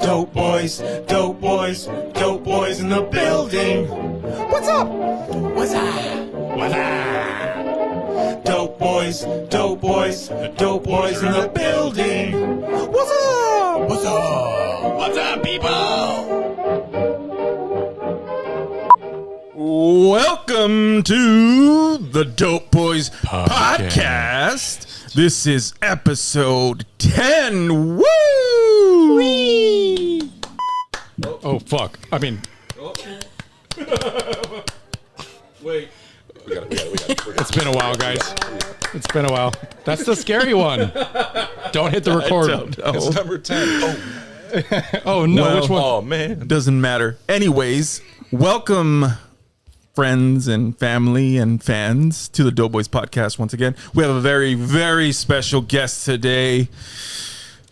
Dope Boyz, Dope Boyz, Dope Boyz in the building. What's up? What's up? What's up? Dope Boyz, Dope Boyz, Dope Boyz in the building. What's up? What's up? What's up, people? Welcome to the Dope Boyz Podcast. This is episode 10. Woo! Whee! Oh, fuck. I mean... Wait. We got it. It's been a while, guys. It's been a while. That's the scary one. Don't hit the record. It's number 10. Oh, no. Well, Which one? Oh, man. Doesn't matter. Anyways, welcome, friends and family and fans, to the Dope Boyz Podcast once again. We have a very, very special guest today.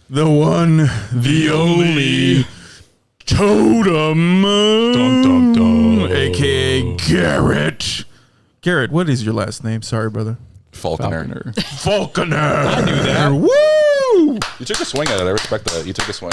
The one, the only, Totem, Dun, dun, dun. a.k.a. Garrett. Garrett, what is your last name? Sorry, brother. Faulconer. Faulconer. I knew that. Woo! You took a swing at it. I respect that. You took a swing.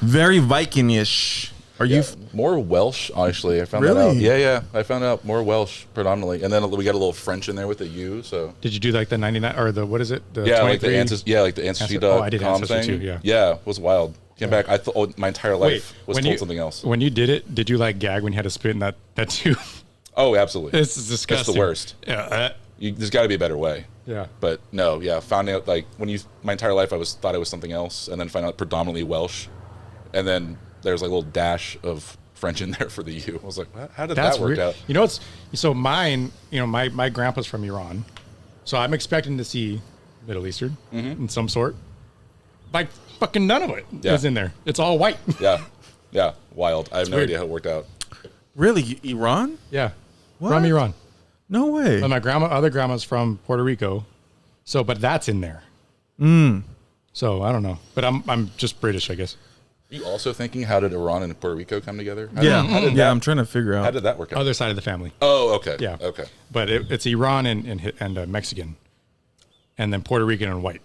Very Viking-ish. Are you... More Welsh, honestly. I found Really? that out. Yeah. I found out more Welsh predominantly. And then we got a little French in there with the U, so... Did you do like the 99 or the, what is it? The Yeah, 23? like the Ancestry.com I did thing. Ancestry too, yeah. Yeah, it was wild. Came back. I thought my entire life was when told you- something else. When you did it, did you like gag when you had to spit in that tube? Oh, absolutely. This is disgusting. It's the worst. Yeah. There's got to be a better way. Yeah. But no, yeah, found out like my entire life thought it was something else, and then found out predominantly Welsh, and then there's like a little dash of French in there for the U. I was like, how did that work weird. out? You know, it's so mine. You know, my grandpa's from Iran, so I'm expecting to see Middle Eastern in some sort. Like fucking none of it is in there. It's all white. Yeah, wild. I have no weird. idea how it worked out. Really? Iran? Yeah, What? from Iran. No way. But my other grandma's from Puerto Rico, but that's in there. So I don't know, but I'm just British, I guess. Are you also thinking, how did Iran and Puerto Rico come together? I'm trying to figure out. How did that work out? Other side of the family. Oh, okay. Yeah. Okay. But it's Iran and Mexican, and then Puerto Rican and white.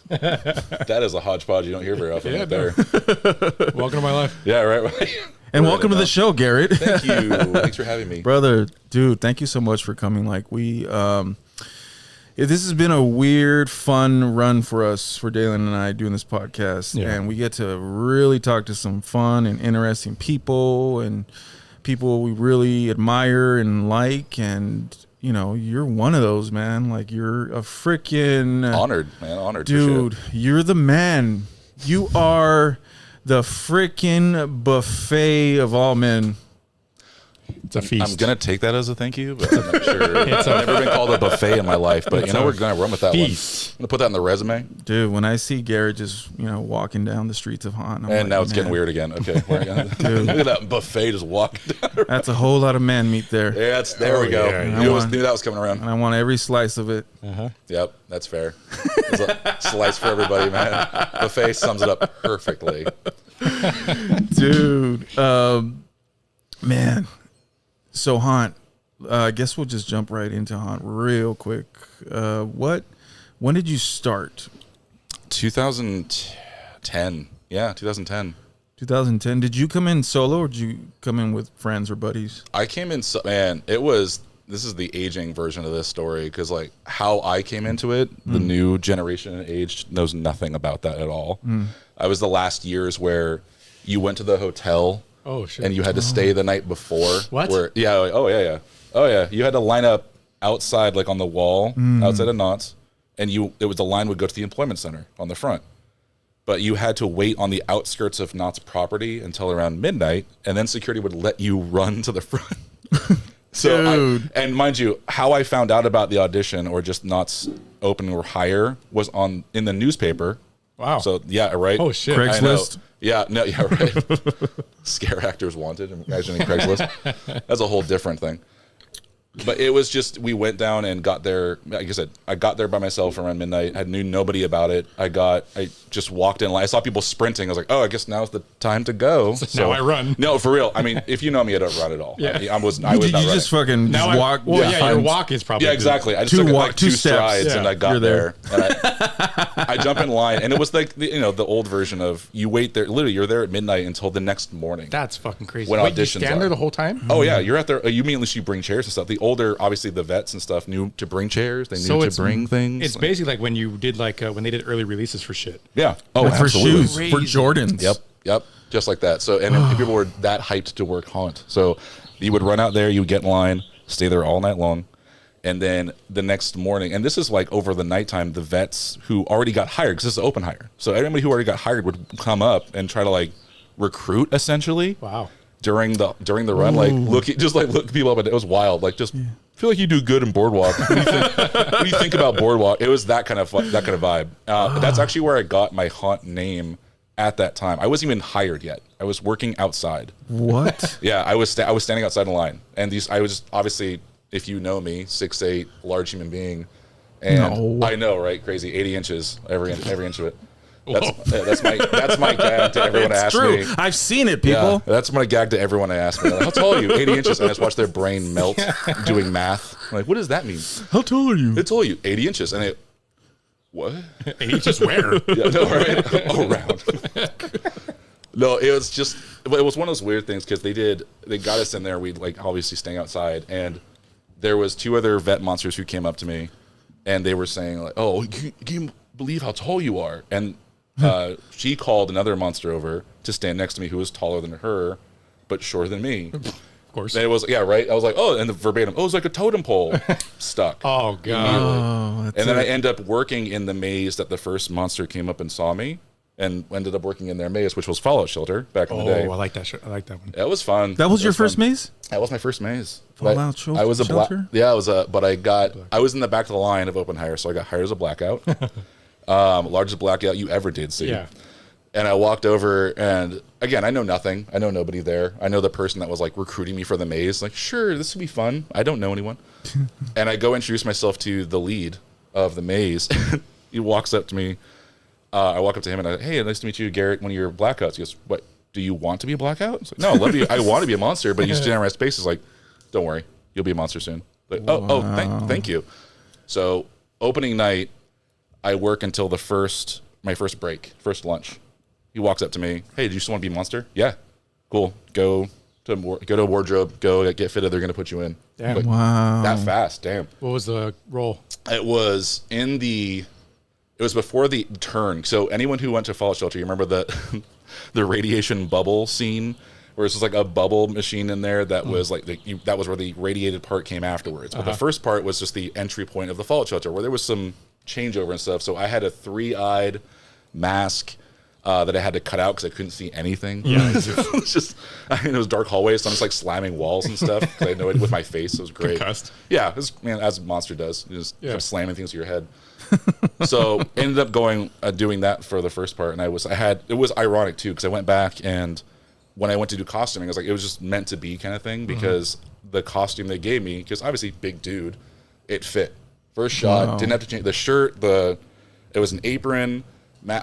That is a hodgepodge you don't hear very often Yeah, right no. there. Welcome to my life. Yeah, right. And welcome to the show, Garrett. Thank you. Thanks for having me. Brother, dude, thank you so much for coming. Like this has been a weird, fun run for us, for Dalen and I, doing this podcast. Yeah. And we get to really talk to some fun and interesting people and people we really admire and like. And, you know, you're one of those, man. Like, you're a freaking... Honored, man. Honored. Dude, you're the man. You are the freaking buffet of all men. It's a feast. I'm going to take that as a thank you, but I'm not sure. I've never been called a buffet in my life, but you know, we're going to run with that feast. one. I'm going to put that in the resume. Dude, when I see Garrett just, walking down the streets of Haunt, I'm And like, now it's man, getting weird again. Okay. Look at that buffet just walking down. That's a whole lot of man meat there. Yeah, there we go. yeah. Knew that was coming around. And I want every slice of it. Yep, that's fair. There's a slice for everybody, man. Buffet sums it up perfectly. Dude, man. So Haunt, I guess we'll just jump right into Haunt real quick. When did you start? 2010. Yeah, 2010. 2010. Did you come in solo or did you come in with friends or buddies? I came in, man, this is the aging version of this story, because like how I came into it, the new generation age knows nothing about that at all. I was the last years where you went to the hotel and you had to stay the night before. What? Oh yeah. You had to line up outside, like on the wall outside of Knott's, and the line would go to the employment center on the front. But you had to wait on the outskirts of Knott's property until around midnight, and then security would let you run to the front. Dude. And mind you, how I found out about the audition or just Knott's open or hire was in the newspaper. Wow. So yeah, right. Oh shit. Craigslist? Yeah, right. Scare actors wanted. Imagining Craigslist. That's a whole different thing. But it was just, we went down and got there. Like I said, I got there by myself around midnight. I knew nobody about it. I just walked in. I saw people sprinting. I was like, oh, I guess now's the time to go. So now I run. No, for real. I mean, if you know me, I don't run at all. Yeah. I was Did not you running. just fucking Now just walk? Well, yeah, your walk is probably Yeah, exactly. I just Two took walk- like two two steps. strides and Yeah. I got You're there. there. And I jump in line, and it was like the old version of you wait there. Literally, you're there at midnight until the next morning. That's fucking crazy. When Wait, you auditions stand are. there the whole time? Oh yeah, you're at there. You mean unless you bring chairs and stuff. The older, obviously, the vets and stuff knew to bring chairs. They knew to bring things. It's basically like when you did when they did early releases for shit. Yeah. Oh, for absolutely. shoes, for Jordans. Yep. Just like that. So, and then people were that hyped to work Haunt. So you would run out there, you would get in line, stay there all night long. And then the next morning, and this is like over the nighttime, the vets who already got hired, because this is open hire. So everybody who already got hired would come up and try to like recruit essentially. Wow. During the run, like look people up, and it was wild. Like just feel like you do good in Boardwalk. What do you think about Boardwalk? It was that kind of vibe. That's actually where I got my Haunt name at that time. I wasn't even hired yet. I was working outside. What? Yeah, I was standing outside in line, and I was obviously, if you know me, 6'8", large human being, and No. I know, right? Crazy, 80 inches, every inch of it. That's my gag to everyone to ask me. I've seen it, people. Yeah, that's my gag to everyone I ask me. Like, how tall are you? 80 inches. And I just watch their brain melt doing math. I'm like, what does that mean? How tall are you? It's all you, 80 inches. And what? 80 inches where? Yeah, no, right? Around. No, it was one of those weird things because they got us in there. We like obviously staying outside, and there was two other vet monsters who came up to me, and they were saying like, "Oh, can you believe how tall you are?" And she called another monster over to stand next to me who was taller than her, but shorter than me. Of course. And it was, yeah, right? I was like, oh, and the verbatim, oh, it was like a totem pole stuck. Oh, God. And then I end up working in the maze that the first monster came up and saw me, and ended up working in their maze, which was Fallout Shelter back in the day. I like that. I like that one. That was fun. That was your first fun. maze? That was my first maze. Fallout I was a Shelter? yeah, I was in the back of the line of open hire, so I got hired as a blackout. Largest blackout you ever did see. Yeah. And I walked over, and again, I know nothing. I know nobody there. I know the person that was like recruiting me for the maze. Like, sure, this will be fun. I don't know anyone. And I go introduce myself to the lead of the maze. He walks up to me. I walk up to him and I go, hey, nice to meet you, Garrett, one of your blackouts. He goes, what, do you want to be a blackout? I was like, no, I want to be a monster, but he's generous space is like, don't worry, you'll be a monster soon. Like, thank you. So opening night, I work until my first break, first lunch. He walks up to me, hey, do you still want to be a monster? Yeah, cool. Go to a wardrobe, go get fitted, they're going to put you in. Damn. Like, Wow. that fast, damn. What was the role? It was before the turn. So anyone who went to Fallout Shelter, you remember the the radiation bubble scene, where it's just like a bubble machine in there that was like that was where the radiated part came afterwards. But the first part was just the entry point of the Fallout Shelter, where there was some changeover and stuff. So I had a 3-eyed mask that I had to cut out because I couldn't see anything. Yeah, it was just, it was dark hallways, so I'm just like slamming walls and stuff because I had no idea with my face. It was great. Concussed. Yeah, it was, as a monster does, you just kept slamming things to your head. So ended up doing that for the first part, and it was ironic too because I went back, and when I went to do costuming, I was like, it was just meant to be kind of thing because the costume they gave me, because obviously big dude, it fit. First shot, didn't have to change the shirt, it was an apron,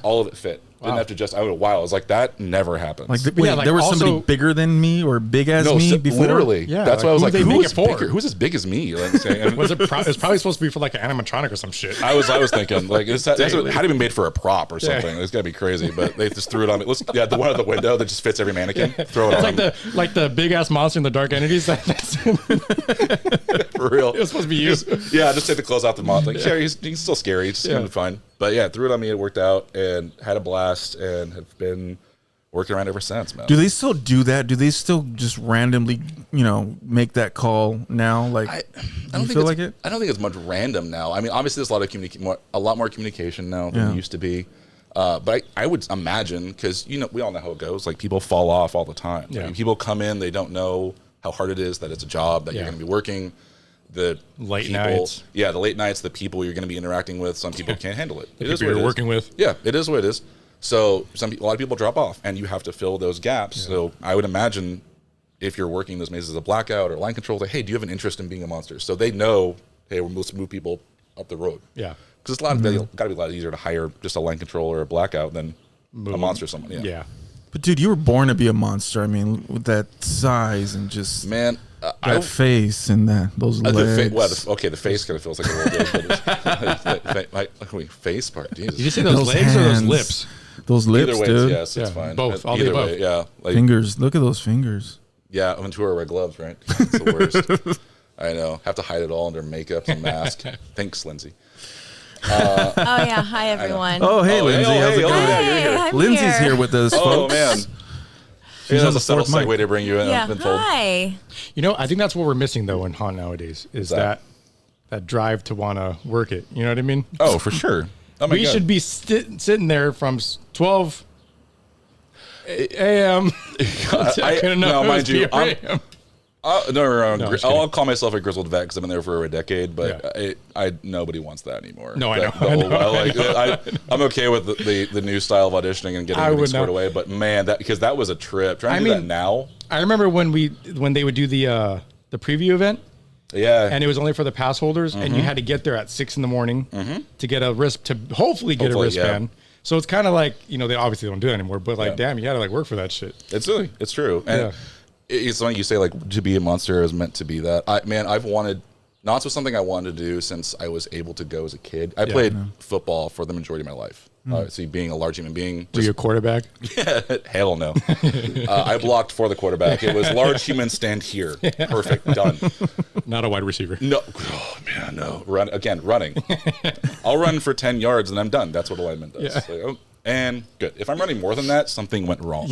all of it fit. Didn't have to just. I was like, that never happens. Like, Yeah, like there was also- somebody bigger than me or big as me before? literally. Yeah, that's like, why I was who like, they make who's it for? bigger? Who's as big as me? Like, saying, Was it? It's probably supposed to be for like an animatronic or some shit. I was thinking like it had to be made for a prop or something. It's got to be crazy, but they just threw it on me. The one at the window that just fits every mannequin. Throw it on. It's like the big ass monster in the Dark Entities. That's For real. It was supposed to be you. Just take the clothes off the mod. Like, sure, he's still scary. It's gonna be fine. But yeah, threw it on me. It worked out and had a blast and have been working around ever since, man. Do they still do that? Do they still just randomly, make that call now? Like, I do don't you think feel like it? I don't think it's much random now. I mean, obviously there's a lot more communication now than there used to be. But I would imagine, because we all know how it goes. Like, people fall off all the time. Yeah. Like, people come in, they don't know how hard it is, that it's a job, that you're going to be working. The Late nights. Yeah, the late nights, the people you're going to be interacting with, some people can't handle it. It is People what it you're is. working with. Yeah, it is what it is. So a lot of people drop off, and you have to fill those gaps. So I would imagine if you're working those mazes as a blackout or line control, like, hey, do you have an interest in being a monster? So they know, hey, we're supposed to move people up the road. Yeah. Because it's got to be a lot easier to hire just a line control or a blackout than a monster or someone. Yeah. But dude, you were born to be a monster. I mean, with that size and just man, that face and those legs. The face kind of feels like a little bit. Face part. Jesus. Did you say those legs or those lips? Those lips, Either way, dude. yes, it's fine. Both. All Either the above. way, yeah. Like, Fingers. Look at those fingers. yeah, Ventura wear gloves, right? That's the worst. I know. Have to hide it all under makeup and mask. Thanks, Lindsay. Oh yeah, hi everyone. Oh hey, Lindsay, how's it going? Hey, I'm Lindsay's here with us, folks. Oh man, She's that on was the a subtle fourth mic. segue to bring you in. Yeah, I've been told. hi. You know, I think that's what we're missing though in haunt nowadays is that? that drive to want to work it. You know what I mean? Oh, for sure. Oh my We God. should be sitting there from 12 a.m. Now, mind you, AM. no, just I'll call myself a grizzled vet because I've been there for over a decade, but nobody wants that anymore. No, I That- know, I'm okay with the new style of auditioning and getting I everything would squared not. away, but man, that was a trip. Trying to do that now, I remember when they would do the preview event, yeah, and it was only for the pass holders, and you had to get there at 6 a.m. to get a hopefully get a wristband. Yeah. So it's kind of like, they obviously don't do it anymore, but like, damn, you got to like work for that shit. it's true. And it's something you say, like, to be a monster is meant to be that. I've wanted, Knott was something I wanted to do since I was able to go as a kid. I played football for the majority of my life. So being a large human being. Were you a quarterback? Hell no. I blocked for the quarterback. It was large human stand here. Perfect. Done. Not a wide receiver. No. Oh, man, no. Running. I'll run for 10 yards and I'm done. That's what a lineman does. Yeah. So, and good. If I'm running more than that, something went wrong.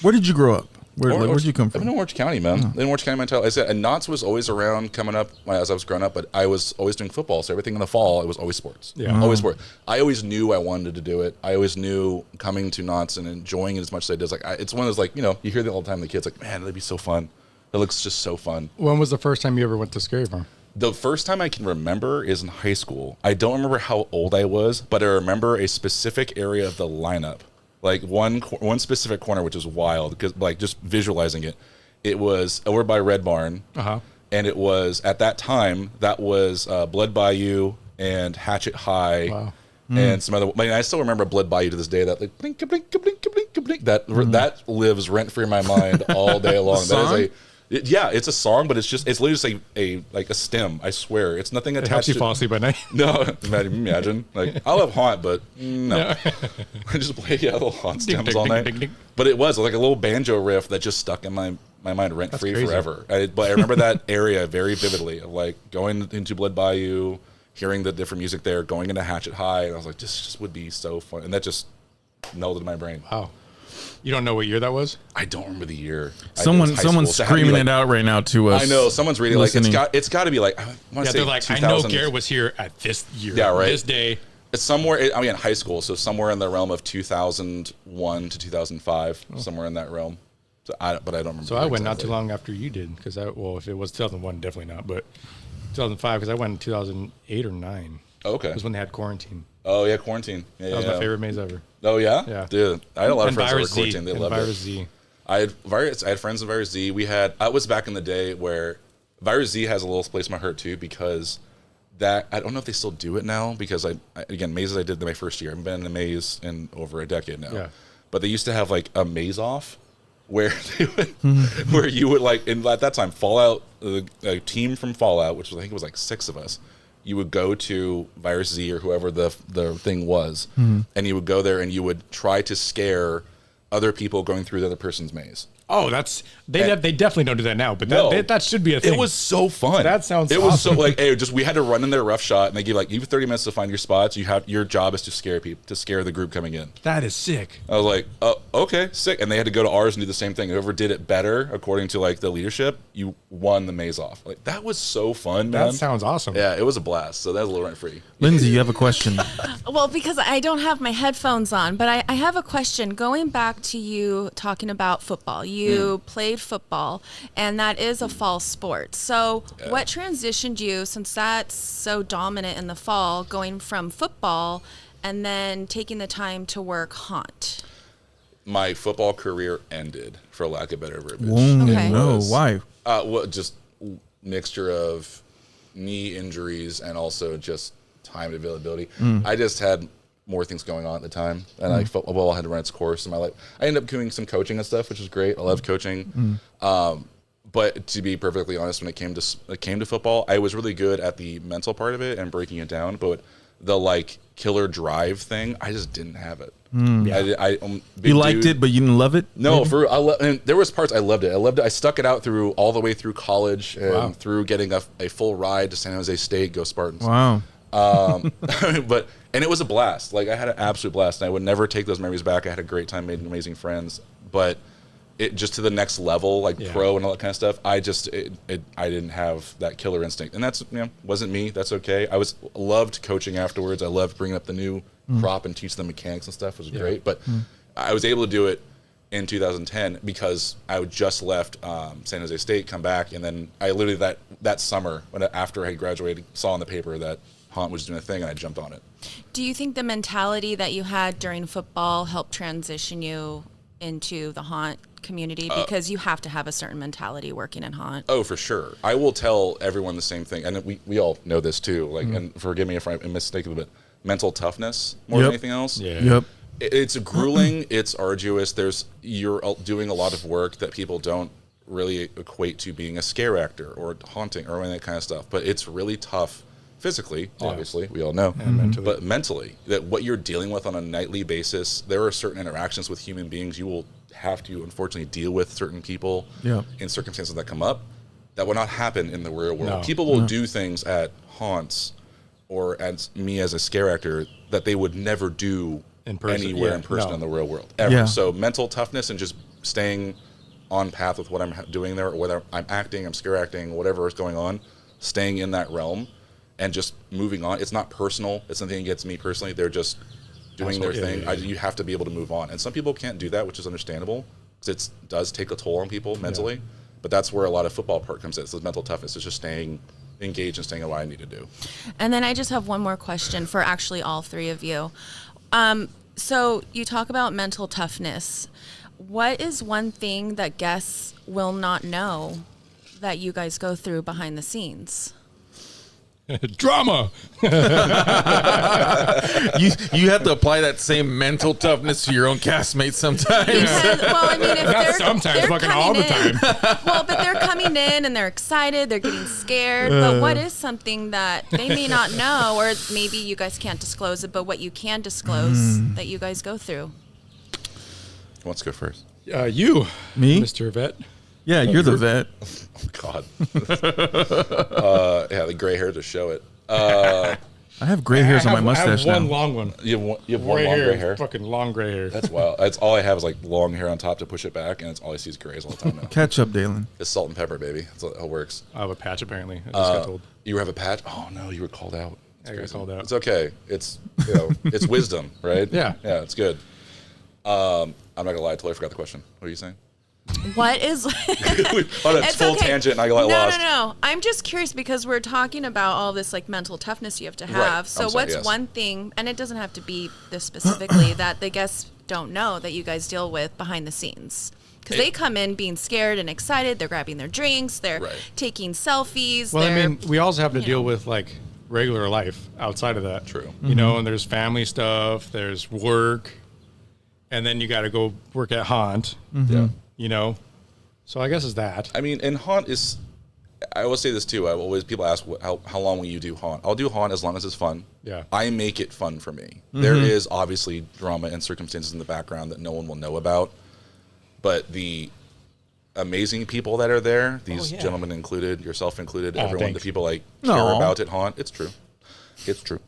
Where did you grow up? Where'd you come I'm from? in Orange County, man. In Orange County, my entire life. I said, and Knott's was always around coming up as I was growing up, but I was always doing football. So everything in the fall, it was always sports. Yeah. Always sport. I always knew I wanted to do it. I always knew coming to Knott's and enjoying it as much as I did. It's one of those, like, you hear that all the time. The kids like, man, that'd be so fun. It looks just so fun. When was the first time you ever went to Scary Farm? The first time I can remember is in high school. I don't remember how old I was, but I remember a specific area of the lineup. Like one specific corner, which is wild because, like, just visualizing it, it was over by Red Barn, and it was at that time that was Blood Bayou and Hatchet High, and some other. I mean, I still remember Blood Bayou to this day. That like blink, blink, blink, blink, blink. That lives rent free in my mind all day long. That is it's a song, but it's literally just a stem. I swear, it's nothing attached. It helps you to fall asleep at night. No, imagine. Like, I'll have haunt, but no. I just play little haunt stems all night. Ding, ding. But it was like a little banjo riff that just stuck in my mind rent free forever. But I remember that area very vividly of like going into Blood Bayou, hearing the different music there, going into Hatchet High, and I was like, this just would be so fun. And that just melded in my brain. Wow. You don't know what year that was? I don't remember the year. Someone's screaming it out right now to us. I know someone's reading listening. like it's got to be like I want to say they're like, I know Garrett was here at this year, this day. It's somewhere. I mean, in high school, so somewhere in the realm of 2001 to 2005, somewhere in that realm. So I don't remember. So I went not too long after you did because if it was 2001, definitely not, but 2005 because I went in 2008 or 9. Oh, okay. It was when they had quarantine. Oh yeah, quarantine. Yeah, That was my favorite maze ever. Oh yeah, Yeah. dude. I had a lot of friends that were Virus Z. quarantine. They loved Virus it. Z. I had friends in Virus Z. I was back in the day where Virus Z has a little place in my heart too because that I don't know if they still do it now because again mazes I did my first year. I've been in a maze in over a decade now. Yeah. But they used to have like a maze off where where you would like at that time Fallout, a team from Fallout, which was, I think it was like 6 of us. You would go to Virus Z or whoever the thing was, and you would go there and you would try to scare other people going through the other person's maze. Oh, they definitely don't do that now, but that should be a thing. It was so fun. That sounds It was so awesome. like, hey, we had to run in there rough shot, and they give you 30 minutes to find your spots. Your job is to scare people, to scare the group coming in. That is sick. I was like, oh, okay, sick. And they had to go to ours and do the same thing. Whoever did it better, according to like the leadership, you won the maze off. Like that was so fun, man. That sounds awesome. Yeah, it was a blast. So that was a little rent free. Lindsay, you have a question. Well, because I don't have my headphones on, but I have a question. Going back to you talking about football, you played football, and that is a fall sport. So what transitioned you, since that's so dominant in the fall, going from football and then taking the time to work haunt? my football career ended, for lack of better verbiage. Okay. No, why? Just mixture of knee injuries and also just time availability. I just had more things going on at the time, and football had to run its course in my life. I ended up doing some coaching and stuff, which is great. I love coaching. But to be perfectly honest, when it came to football, I was really good at the mental part of it and breaking it down. But the like killer drive thing, I just didn't have it. You liked it, but you didn't love it? No, and there was parts I loved it. I stuck it out through all the way through college and through getting a full ride to San Jose State. Go Spartans! Wow. And it was a blast. Like I had an absolute blast, and I would never take those memories back. I had a great time, made amazing friends, but it just to the next level, like pro and all that kind of stuff. I didn't have that killer instinct, and that's wasn't me. That's okay. I loved coaching afterwards. I loved bringing up the new crop and teaching them mechanics and stuff. It was great, but I was able to do it in 2010 because I had just left San Jose State, come back, and then I literally that summer after I had graduated saw in the paper that Haunt was doing a thing, and I jumped on it. Do you think the mentality that you had during football helped transition you into the Haunt community? Because you have to have a certain mentality working in Haunt. Oh, for sure. I will tell everyone the same thing, and we all know this too. Like, and forgive me if I'm mistaken, but mental toughness more than anything else. Yeah. Yep. It's grueling. It's arduous. You're doing a lot of work that people don't really equate to being a scare actor or haunting or any that kind of stuff. But it's really tough. Physically, obviously, we all know, but mentally, that what you're dealing with on a nightly basis, there are certain interactions with human beings you will have to, unfortunately, deal with certain people in circumstances that come up that will not happen in the real world. No. People will do things at haunts or as me as a scare actor that they would never do anywhere in person in the real world, ever. Yeah. So mental toughness and just staying on path with what I'm doing there, or whether I'm acting, I'm scare acting, whatever is going on, staying in that realm. And just moving on. It's not personal. It's nothing against me personally. They're just doing their thing. You have to be able to move on. And some people can't do that, which is understandable, because it does take a toll on people mentally. Yeah. But that's where a lot of football part comes in. It's the mental toughness. It's just staying engaged and staying in what I need to do. And then I just have one more question for actually all three of you. So you talk about mental toughness. What is one thing that guests will not know that you guys go through behind the scenes? Drama. You have to apply that same mental toughness to your own castmates sometimes. Because, well, I mean, if Not they're sometimes, they're fucking all the time. Well, but they're coming in and they're excited, they're getting scared. But what is something that they may not know, or maybe you guys can't disclose it, but what you can disclose that you guys go through? Who wants to go first? You, Me? Mr. Vet. Yeah, you're the vet. Oh, God. The gray hair to show it. I have gray hairs on my mustache I have one now. long one. You have one long gray hair? Fucking long gray hair. That's wild. That's all I have is like long hair on top to push it back, and it's all I see is grays all the time now. Catch up, Dalen. It's salt and pepper, baby. That's how it works. I have a patch, apparently. I just got told. You have a patch? Oh, no, you were called out. I got called out. It's okay. It's, it's wisdom, right? Yeah. Yeah, it's good. I'm not going to lie. I totally forgot the question. What are you saying? What is On a full tangent, and I got lost. No. I'm just curious because we're talking about all this like mental toughness you have to have. Right. So I'm sorry, what's yes. one thing, and it doesn't have to be this specifically, that the guests don't know that you guys deal with behind the scenes? Because they come in being scared and excited. They're grabbing their drinks. They're taking selfies. Well, I mean, we also have to deal with like regular life outside of that. True. You know, and there's family stuff, there's work, and then you got to go work at Haunt. Yeah. You know, so I guess it's that. I mean, and haunt is. I always say this too. People ask how long will you do haunt? I'll do haunt as long as it's fun. Yeah. I make it fun for me. There is obviously drama and circumstances in the background that no one will know about, but the amazing people that are there, these gentlemen included, yourself included, everyone, thanks. the people I care about at haunt. It's true. It's true.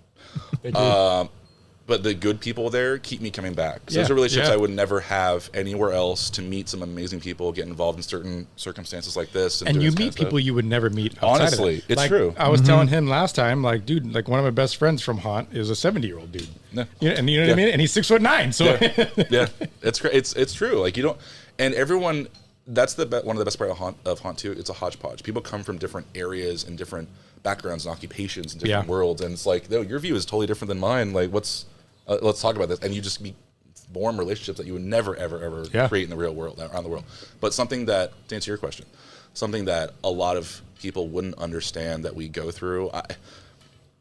But the good people there keep me coming back. So those are relationships I would never have anywhere else, to meet some amazing people, get involved in certain circumstances like this. And you meet people you would never meet outside Honestly, of it. it's like, true. I was telling him last time, like, dude, like one of my best friends from Haunt is a 70-year-old dude. Yeah. And you know what I mean? And he's 6'9". So Yeah, it's great. It's true. Like, you don't, and everyone. That's one of the best part of haunt too. It's a hodgepodge. People come from different areas and different backgrounds and occupations and different worlds, and it's like, no, your view is totally different than mine. Like, let's talk about this, and you just be form relationships that you would never, ever create in the real world, around the world. But something that, to answer your question, something that a lot of people wouldn't understand that we go through,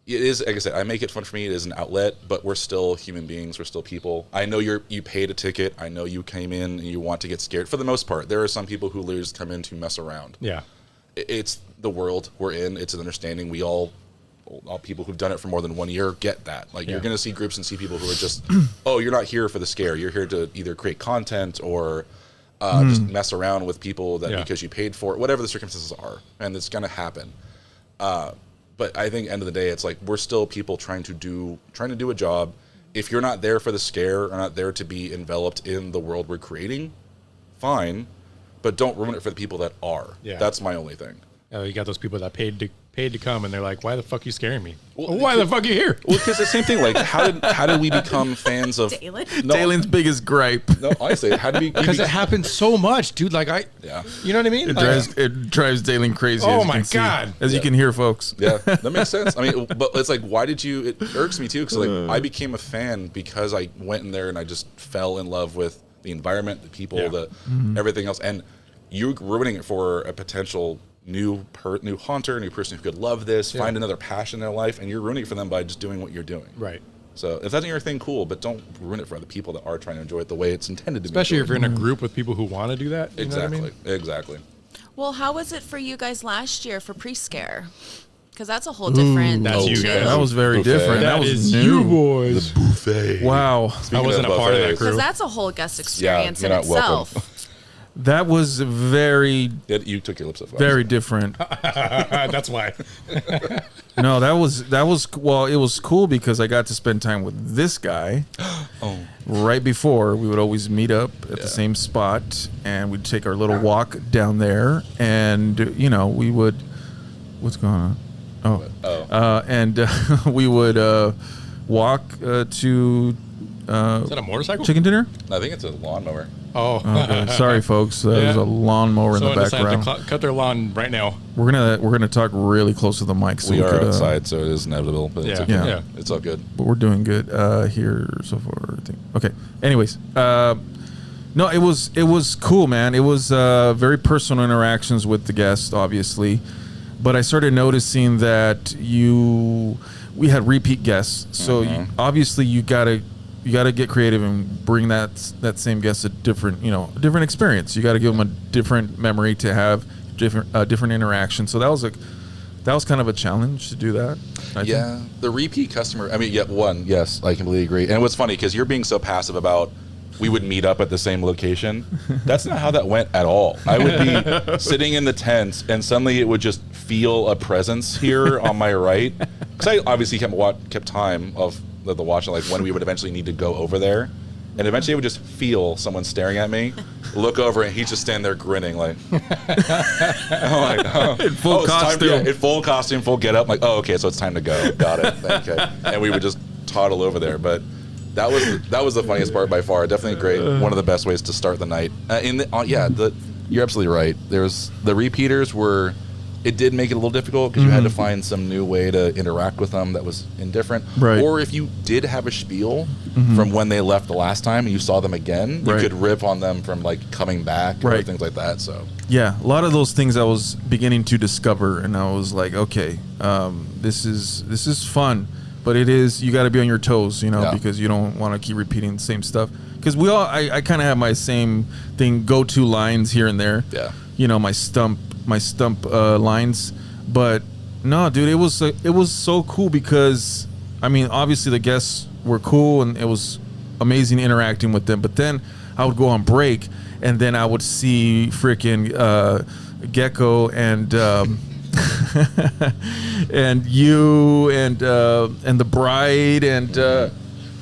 it is, like I said, I make it fun for me. It is an outlet, but we're still human beings. We're still people. I know you paid a ticket. I know you came in and you want to get scared. For the most part, there are some people who literally just come in to mess around. Yeah. It's the world we're in. It's an understanding. We all people who've done it for more than 1 year get that. Like, you're going to see groups and see people who are just, oh, you're not here for the scare. You're here to either create content or just mess around with people that because you paid for it, whatever the circumstances are. And it's going to happen. But I think end of the day, it's like we're still people trying to do a job. If you're not there for the scare or not there to be enveloped in the world we're creating, fine, but don't ruin it for the people that are. Yeah. That's my only thing. You got those people that paid to come, and they're like, "Why the fuck are you scaring me? Well, why the fuck are you here?" Well, because the same thing. Like, how did we become fans of Dalen? Dalen's biggest gripe. No, honestly, how did we? Because it happens so much, dude. Like you know what I mean? It drives Dalen crazy. Oh my God! As you can hear, folks. Yeah, that makes sense. I mean, but it's like, why did you? It irks me too, because like I became a fan because I went in there and I just fell in love with the environment, the people, everything else, and you're ruining it for a potential new hunter, new person who could love this, find another passion in their life, and you're ruining it for them by just doing what you're doing. Right. So if that's your thing, cool, but don't ruin it for other people that are trying to enjoy it the way it's intended to be. Especially if you're in a group with people who want to do that. You exactly. know what I mean? Exactly. Well, how was it for you guys last year for Prescare? Because that's a whole different. That's you guys. That was very different. That was is new. you boys. The buffet. Wow. I wasn't a part of that crew. Because that's a whole guest experience in you're not itself. welcome. That was very, You took your lips off. very different. That's why. No, that was well, it was cool because I got to spend time with this guy. Right before, we would always meet up at the same spot, and we'd take our little walk down there, and we would. What's going on? And we would walk to. Is that a motorcycle? Chicken dinner? I think it's a lawnmower. Oh, okay. Sorry, folks. There's a lawnmower in the background. To cut their lawn right now. We're gonna talk really close to the mic. So we are could, outside, so it is inevitable. But it's okay. It's all good. But we're doing good here so far, I think. Okay. Anyways, no, it was cool, man. It was very personal interactions with the guests, obviously, but I started noticing that we had repeat guests, so obviously you gotta get creative and bring that same guest a different experience. You got to give them a different memory to have different interaction. So that was kind of a challenge to do that. I think. The repeat customer. I mean, yes, I completely agree. And what's funny because you're being so passive about we would meet up at the same location. That's not how that went at all. I would be sitting in the tent and suddenly it would just feel a presence here on my right because I obviously kept time of the watch, like when we would eventually need to go over there, and eventually I would just feel someone staring at me, look over, and he's just standing there grinning like, in full costume, in full costume, full get up, like, oh, okay, so it's time to go. Got it. Okay, and we would just toddle over there, but that was the funniest part by far. Definitely great. One of the best ways to start the night. You're absolutely right. There's the repeaters were. It did make it a little difficult because you had to find some new way to interact with them that was indifferent. Right. Or if you did have a spiel from when they left the last time and you saw them again, you could rip on them from like coming back or things like that. So yeah, a lot of those things I was beginning to discover, and I was like, okay, this is fun, but you got to be on your toes, because you don't want to keep repeating the same stuff. Because I kind of have my same thing, go-to lines here and there. Yeah. My stump lines, but no, dude, it was so cool because I mean, obviously the guests were cool and it was amazing interacting with them. But then I would go on break and then I would see freaking Gecko and and you and the bride and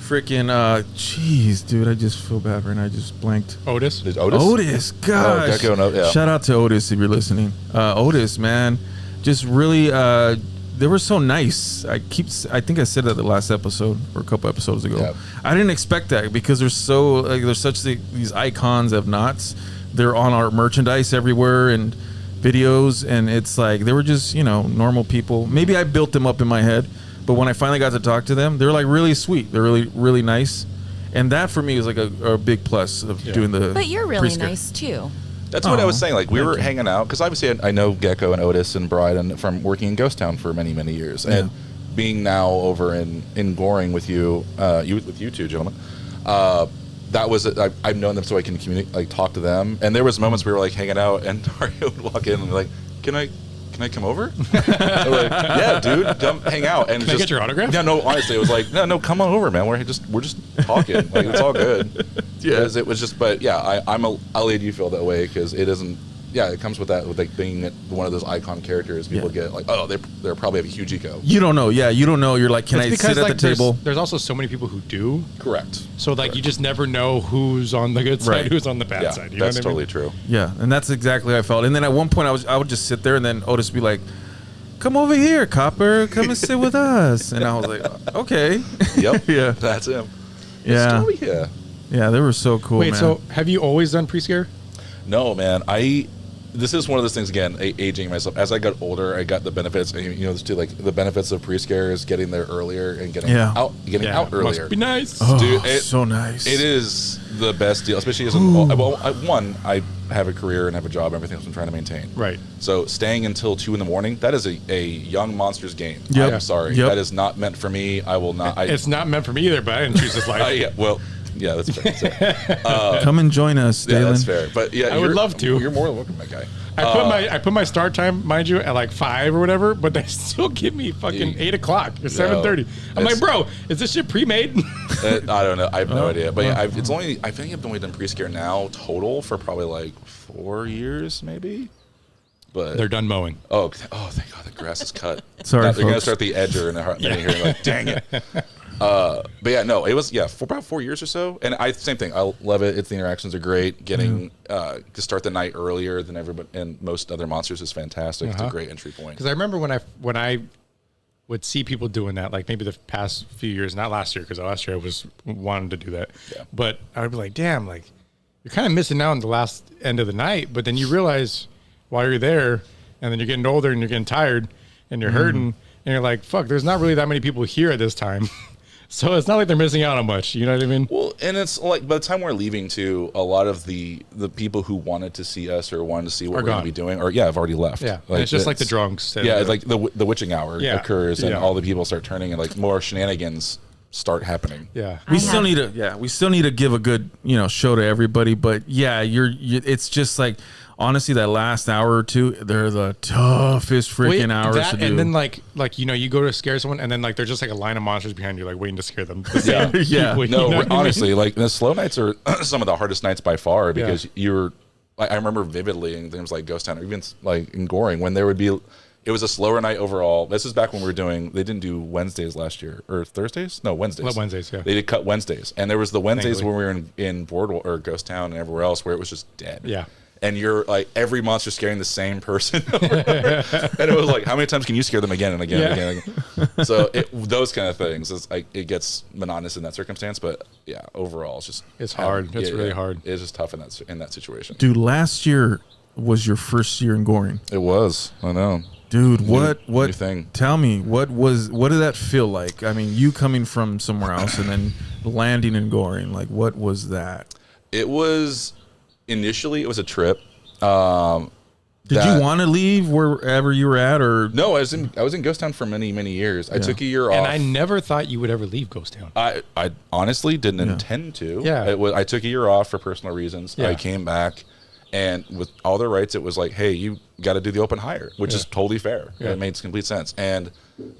jeez, dude, I just feel bad right now. I just blanked. Otis, gosh. Shout out to Otis if you're listening. Otis, man, just really, they were so nice. I think I said that the last episode or a couple episodes ago. Yeah. I didn't expect that because they're so they're such these icons of Knotts. They're on our merchandise everywhere and videos, and it's like they were just normal people. Maybe I built them up in my head. But when I finally got to talk to them, they were like really sweet. They're really, really nice. And that for me is like a big plus of doing the. But you're really Prescare. nice too. That's what I was saying. Like we were thank you. hanging out because obviously I know Gecko and Otis and Bride and from working in Ghost Town for many, many years, and being now over in Goring with you two gentlemen. That was I've known them so I can communicate, like talk to them. And there was moments we were like hanging out, and Dario would walk in and be like, "Can I come over?" I'm like, "Yeah, dude, come hang out." And Can I get your autograph? Yeah, no, honestly, it was like, no, come on over, man. We're just talking. Like it's all good. Yeah. It was just, but yeah, I'll lead you feel that way because it isn't. Yeah, it comes with that, with like being one of those icon characters. People get like, oh, they probably have a huge ego. You don't know. Yeah, you don't know. You're like, can I sit at the table? There's also so many people who do. Correct. So like you just never know who's on the good side, Right. who's on the bad Yeah, side. You know that's what I mean? totally true. Yeah, and that's exactly how I felt. And then at one point, I would just sit there, and then Otis would be like, "Come over here, Copper. Come and sit with us." And I was like, "Okay." Yep. Yeah. That's him. Yeah. Yeah. Yeah, they were so cool. Wait, man. so have you always done Prescare? No, man. This is one of those things again. Aging myself as I got older, I got the benefits. There's two, like the benefits of Prescare is getting there earlier and getting out earlier. Must be nice. Oh, Dude, so nice. It is the best deal, especially as I have a career and have a job, everything else I'm trying to maintain. Right. So staying until 2 a.m, that is a young monster's game. Yep. I'm sorry, Yep. that is not meant for me. I will not. It's not meant for me either, but I didn't choose this life. Yeah, that's fair. Come and join us, Yeah, Dalen. that's fair. But yeah, I would love to. You're more than welcome, my guy. I put my start time, mind you, at like 5 or whatever, but they still give me fucking 8 o'clock or 7:30. I'm like, bro, is this shit pre-made? I don't know. I have no idea. But yeah, I think I've only done Prescare now total for probably like 4 years, maybe. But They're done mowing. Oh, thank God, the grass is cut. Sorry, They're gonna folks. start the edger in the heart. Here, like, dang it. But yeah, no, it was for about 4 years or so, and same thing. I love it. The interactions are great. Getting to start the night earlier than everybody and most other monsters is fantastic. It's a great entry point. Because I remember when I would see people doing that, like maybe the past few years, not last year, because last year I was wanting to do that. Yeah. But I would be like, damn, like you're kind of missing out on the last end of the night. But then you realize while you're there, and then you're getting older and you're getting tired and you're hurting, and you're like, fuck, there's not really that many people here at this time. So it's not like they're missing out on much. You know what I mean? Well, and it's like by the time we're leaving, too, a lot of the people who wanted to see us or wanted to see what we're going to be doing, have already left. Yeah, like, it's just like the drunks. Yeah, it's like the witching hour occurs, and Yeah. all the people start turning, and like more shenanigans start happening. Yeah. We still need to give a good show to everybody, but yeah, it's just like honestly that last hour or two, they're the toughest freaking hours to do. And then like you go to scare someone, and then like there's just like a line of monsters behind you, like waiting to scare them. The same people, you know what I mean? Honestly, like the slow nights are some of the hardest nights by far because you're. I remember vividly in things like Ghost Town or even like in Goring when there would be. It was a slower night overall. This is back when we were doing. They didn't do Wednesdays last year or Thursdays. No, Wednesdays. Wednesdays, yeah. They did cut Wednesdays, and there was the Wednesdays when we were in Boardwalk or Ghost Town and everywhere else where it was just dead. Yeah. And you're like every monster scaring the same person, and it was like, how many times can you scare them again and again and again? And again? So those kind of things, it gets monotonous in that circumstance. But yeah, overall, it's hard. It's really hard. It's just tough in that situation. Dude, last year was your first year in Goring. It was. I know. Dude, what new thing. Tell me, what did that feel like? I mean, you coming from somewhere else and then landing in Goring, like what was that? It was initially a trip. Did you want to leave wherever you were at, or No, I was in Ghost Town for many years. I took a year off. And I never thought you would ever leave Ghost Town. I honestly didn't intend to. Yeah. I took a year off for personal reasons. Yeah. I came back, and with all the rights, it was like, hey, you got to do the open hire, which is totally fair. Yeah. It made complete sense. And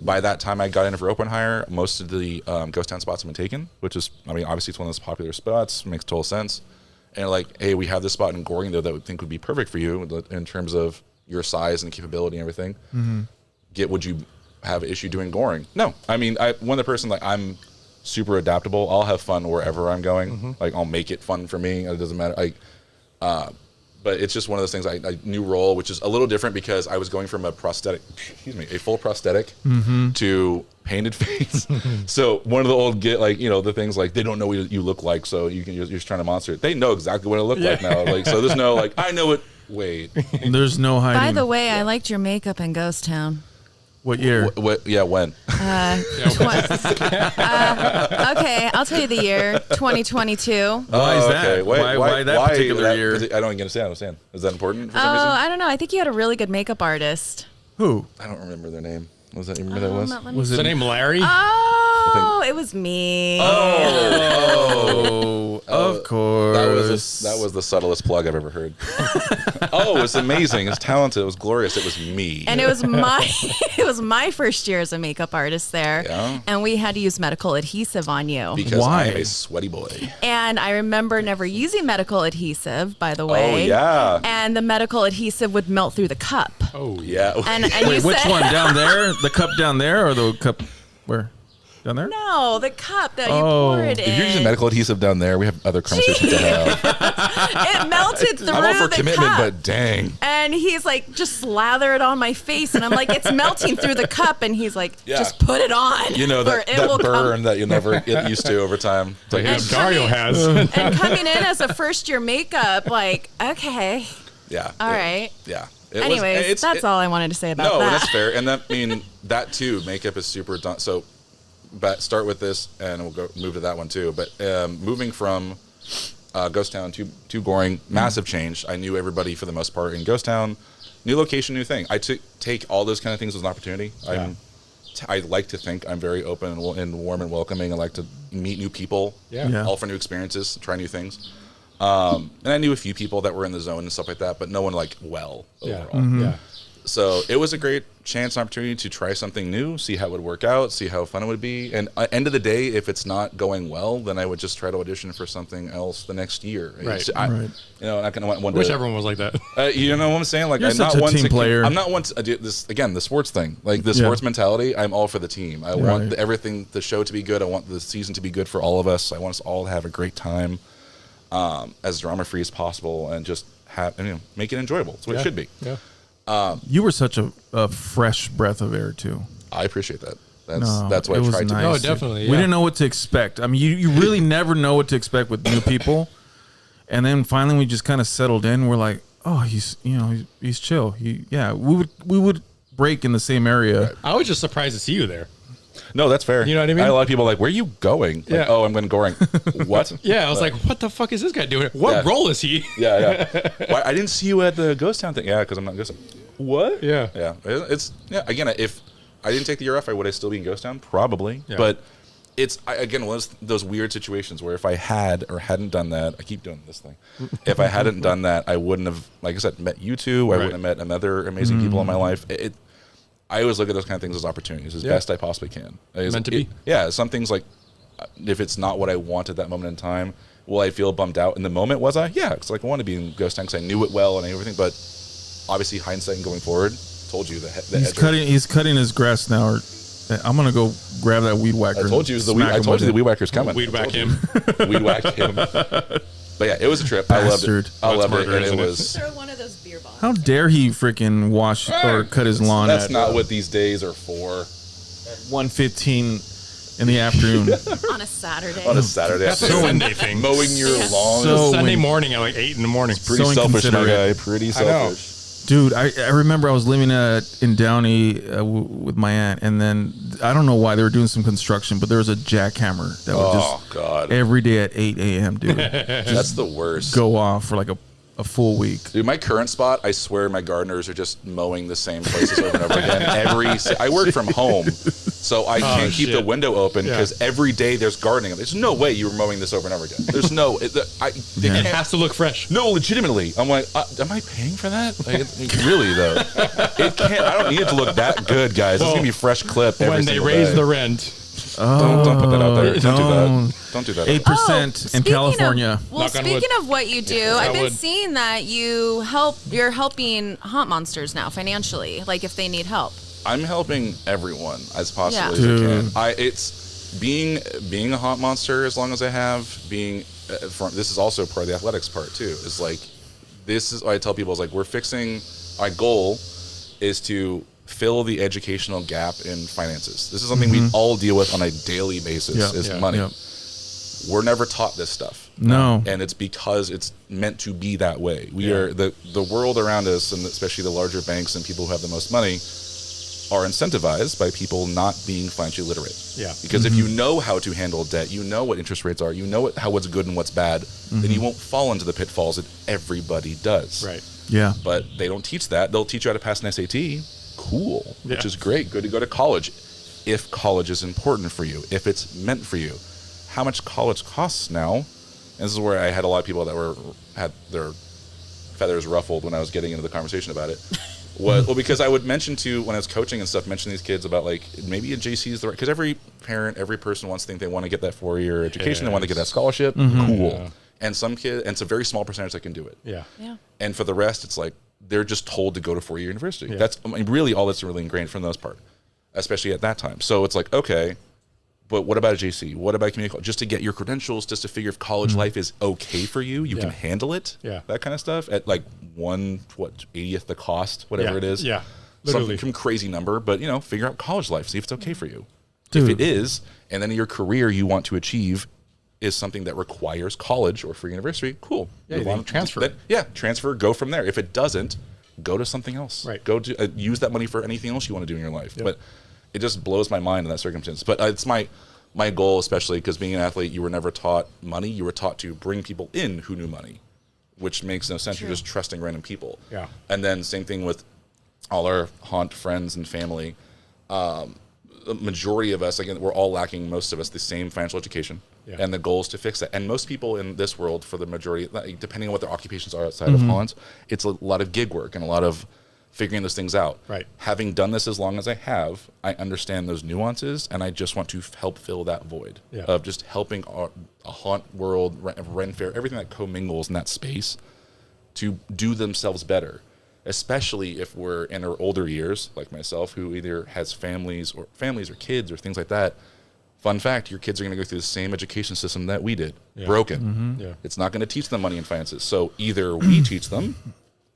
by that time I got in for open hire, most of the Ghost Town spots have been taken, which is, obviously it's one of those popular spots. Makes total sense. And like, hey, we have this spot in Goring though that we think would be perfect for you in terms of your size and capability and everything. Mm-hmm. Would you have an issue doing Goring? No. I'm the person, like, I'm super adaptable. I'll have fun wherever I'm going. Mm-hmm. Like, I'll make it fun for me. It doesn't matter. But it's just one of those things. I new role, which is a little different because I was going from a full prosthetic to painted face. So one of the old the things like they don't know what you look like, so you're just trying to monster it. They know exactly what I look like now. Like, so there's no like I know it. Wait, there's no hiding? By the way, I liked your makeup in Ghost Town. What year? Yeah, when? Okay, I'll tell you the year, 2022. Why is that? Okay. Why that particular year? I don't understand. Is that important for some reason? I don't know. I think you had a really good makeup artist. Who? I don't remember their name. Was that remember that was? Was Is it the name Larry? Oh, it was me. Oh, of course. That was the subtlest plug I've ever heard. Oh, it's amazing. It's talented. It was glorious. It was me. And it was my first year as a makeup artist there. Yeah. And we had to use medical adhesive on you. Because Why? I'm a sweaty boy. And I remember never using medical adhesive, by the way. Oh, yeah. And the medical adhesive would melt through the cup. Oh, Yeah. And Wait, you which said, one? Down there? The cup down there, or the cup where? Down there? No, the cup that you Oh. pour it in. If you're using medical adhesive down there, we have other conversations to have. It melted through I'm all for the commitment, cup. but dang. And he's like, just slather it on my face. And I'm like, it's melting through the cup. And he's like, Yeah. just put it on. You know, or that burn that you'll never get used to over time. It's like, yeah, here's- Dario has. And coming in as a first year makeup, like, okay, yeah. all right. Yeah. Anyways, that's all I wanted to say about No, that. that's fair. And that too, makeup is super done. So, but start with this, and we'll move to that one too. But moving from Ghost Town to Goring, massive change. I knew everybody for the most part in Ghost Town. New location, new thing. I take all those kind of things as an opportunity. Yeah. I like to think I'm very open and warm and welcoming. I like to meet new people, Yeah. all for new experiences, try new things. And I knew a few people that were in the zone and stuff like that, but no one overall. Yeah. Mm-hmm. So it was a great chance and opportunity to try something new, see how it would work out, see how fun it would be. And at the end of the day, if it's not going well, then I would just try to audition for something else the next year. Right. Right. You know, I'm not going to want one Wish to. everyone was like that. You know what I'm saying? Like, You're I'm not such a one team to player. I'm not one to do this again. The sports thing, like the Yeah. sports mentality. I'm all for the team. I want Right. everything, the show to be good. I want the season to be good for all of us. I want us all to have a great time, as drama free as possible, and just make it enjoyable. That's what it should be. Yeah. You were such a fresh breath of air too. I appreciate that. No, That's what it I was tried to do. nice. Oh, definitely, We yeah. didn't know what to expect. I mean, you really never know what to expect with new people. And then finally, we just kind of settled in. We're like, oh, he's chill. We would break in the same area. I was just surprised to see you there. No, that's fair. You know what I mean? had a lot of people like, where are you going? Like, Yeah. oh, I'm going to Goring. What? Yeah, I was like, what the fuck is this guy doing? What Yeah. role is he? Yeah. Why, I didn't see you at the Ghost Town thing. Yeah, because I'm not Ghost Town. What? Yeah. Yeah. Again, if I didn't take the year off, would I still be in Ghost Town? Probably. Yeah. But it's, again, one of those weird situations where if I had or hadn't done that, I keep doing this thing. If I hadn't done that, I wouldn't have, like I said, met you two. I Right. wouldn't have met another amazing people in my life. I always look at those kind of things as opportunities, as Yeah. best I possibly can. Meant to be. Yeah, some things like, if it's not what I want at that moment in time, will I feel bummed out in the moment? Was I? Yeah, because I wanted to be in Ghost Town because I knew it well and everything. But obviously, hindsight and going forward, told you the He's cutting his grass now. I'm gonna go grab that weed whacker. I told you the weed whacker's coming. Weed whack him. Weed whack him. But yeah, it was a trip. Bastard. I loved it, murder, and it isn't it? was. Throw one of those beer balls. How dare he freaking wash or cut his lawn That's at not what these days are for. 1:15 in the afternoon? On a Saturday. On a Saturday, That's a afternoon. Sunday thing. Mowing your Yeah. lawn. So- Sunday when- morning at like 8 in the morning. Pretty so selfish, my inconsiderate. guy. Pretty I know. selfish. Dude, I remember I was living in Downey with my aunt, and then I don't know why they were doing some construction, but there was a jackhammer that would Oh just God, every day at 8 a.m. dude that's the worst. go off for like a full week. Dude, my current spot, I swear my gardeners are just mowing the same places over and over again. I work from home, so I can't keep the shit. window open Yeah. because every day there's gardening. There's no way you were mowing this over and over again. There's no, they Yeah. It can't. has to look fresh. No, legitimately. I'm like, am I paying for that? Like, really though, it can't. I don't need it to look that good, guys. It's gonna be fresh clip every When they single raise day. the rent. Don't put that out there. Don't do don't. that. Don't do that. 8% in speaking California. Of, well, Knock on wood. speaking of what you do, knock I've on been wood. seeing that you're helping Haunt Monsters now financially, like if they need help. I'm helping everyone as possibly Yeah. as Dude. I can. It's being a haunt monster as long as I have. This is also part of the athletics part too. Is like this is what I tell people is like we're fixing. Our goal is to fill the educational gap in finances. This is something we all deal with on a daily basis. Yeah. Is Yeah. money. Yep. We're never taught this stuff. No. And it's because it's meant to be that way. We are the world around us, and especially the larger banks and people who have the most money, are incentivized by people not being financially literate. Yeah. Because if you know how to handle debt, you know what interest rates are, you know what's good and what's bad, then you won't fall into the pitfalls that everybody does. Right. Yeah. But they don't teach that. They'll teach you how to pass an SAT. Cool. Yeah. Which is great. Good to go to college. If college is important for you, if it's meant for you. How much college costs now? And this is where I had a lot of people that had their feathers ruffled when I was getting into the conversation about it. Well, because I would mention when I was coaching and stuff, mention these kids about like maybe a JC is the right, because every parent, every person wants to think they want to get that 4-year education, they want to get that scholarship. Cool. Yeah. And some kids, and it's a very small percentage that can do it. Yeah. Yeah. And for the rest, it's like they're just told to go to 4-year university. Yeah. That's really all that's really ingrained for the most part, especially at that time. So it's like, okay, but what about a JC? What about community college? Just to get your credentials, just to figure if college life is okay for you, you can handle it. Yeah. That kind of stuff at like 80th the cost, whatever it is. Yeah. Literally. Some crazy number, but figure out college life, see if it's okay for you. Dude. If it is, and then your career you want to achieve is something that requires college or free university, cool. Yeah, Move you on. transfer. Transfer, go from there. If it doesn't, go to something else. Right. Go to use that money for anything else you want to do in your life. Yep. But it just blows my mind in that circumstance. But it's my goal, especially because being an athlete, you were never taught money. You were taught to bring people in who knew money, which makes no sense. True. You're just trusting random people. Yeah. And then same thing with all our haunt friends and family. The majority of us, again, we're all lacking, most of us, the same financial education. Yeah. And the goal is to fix that. And most people in this world, for the majority, depending on what their occupations are outside of haunts, it's a lot of gig work and a lot of figuring those things out. Right. Having done this as long as I have, I understand those nuances, and I just want to help fill that void of just helping a haunt world, Ren Fair, everything that commingles in that space to do themselves better, especially if we're in our older years, like myself, who either has families or kids or things like that. Fun fact, your kids are going to go through the same education system that we did, broken. Yeah. It's not going to teach them money and finances. So either we teach them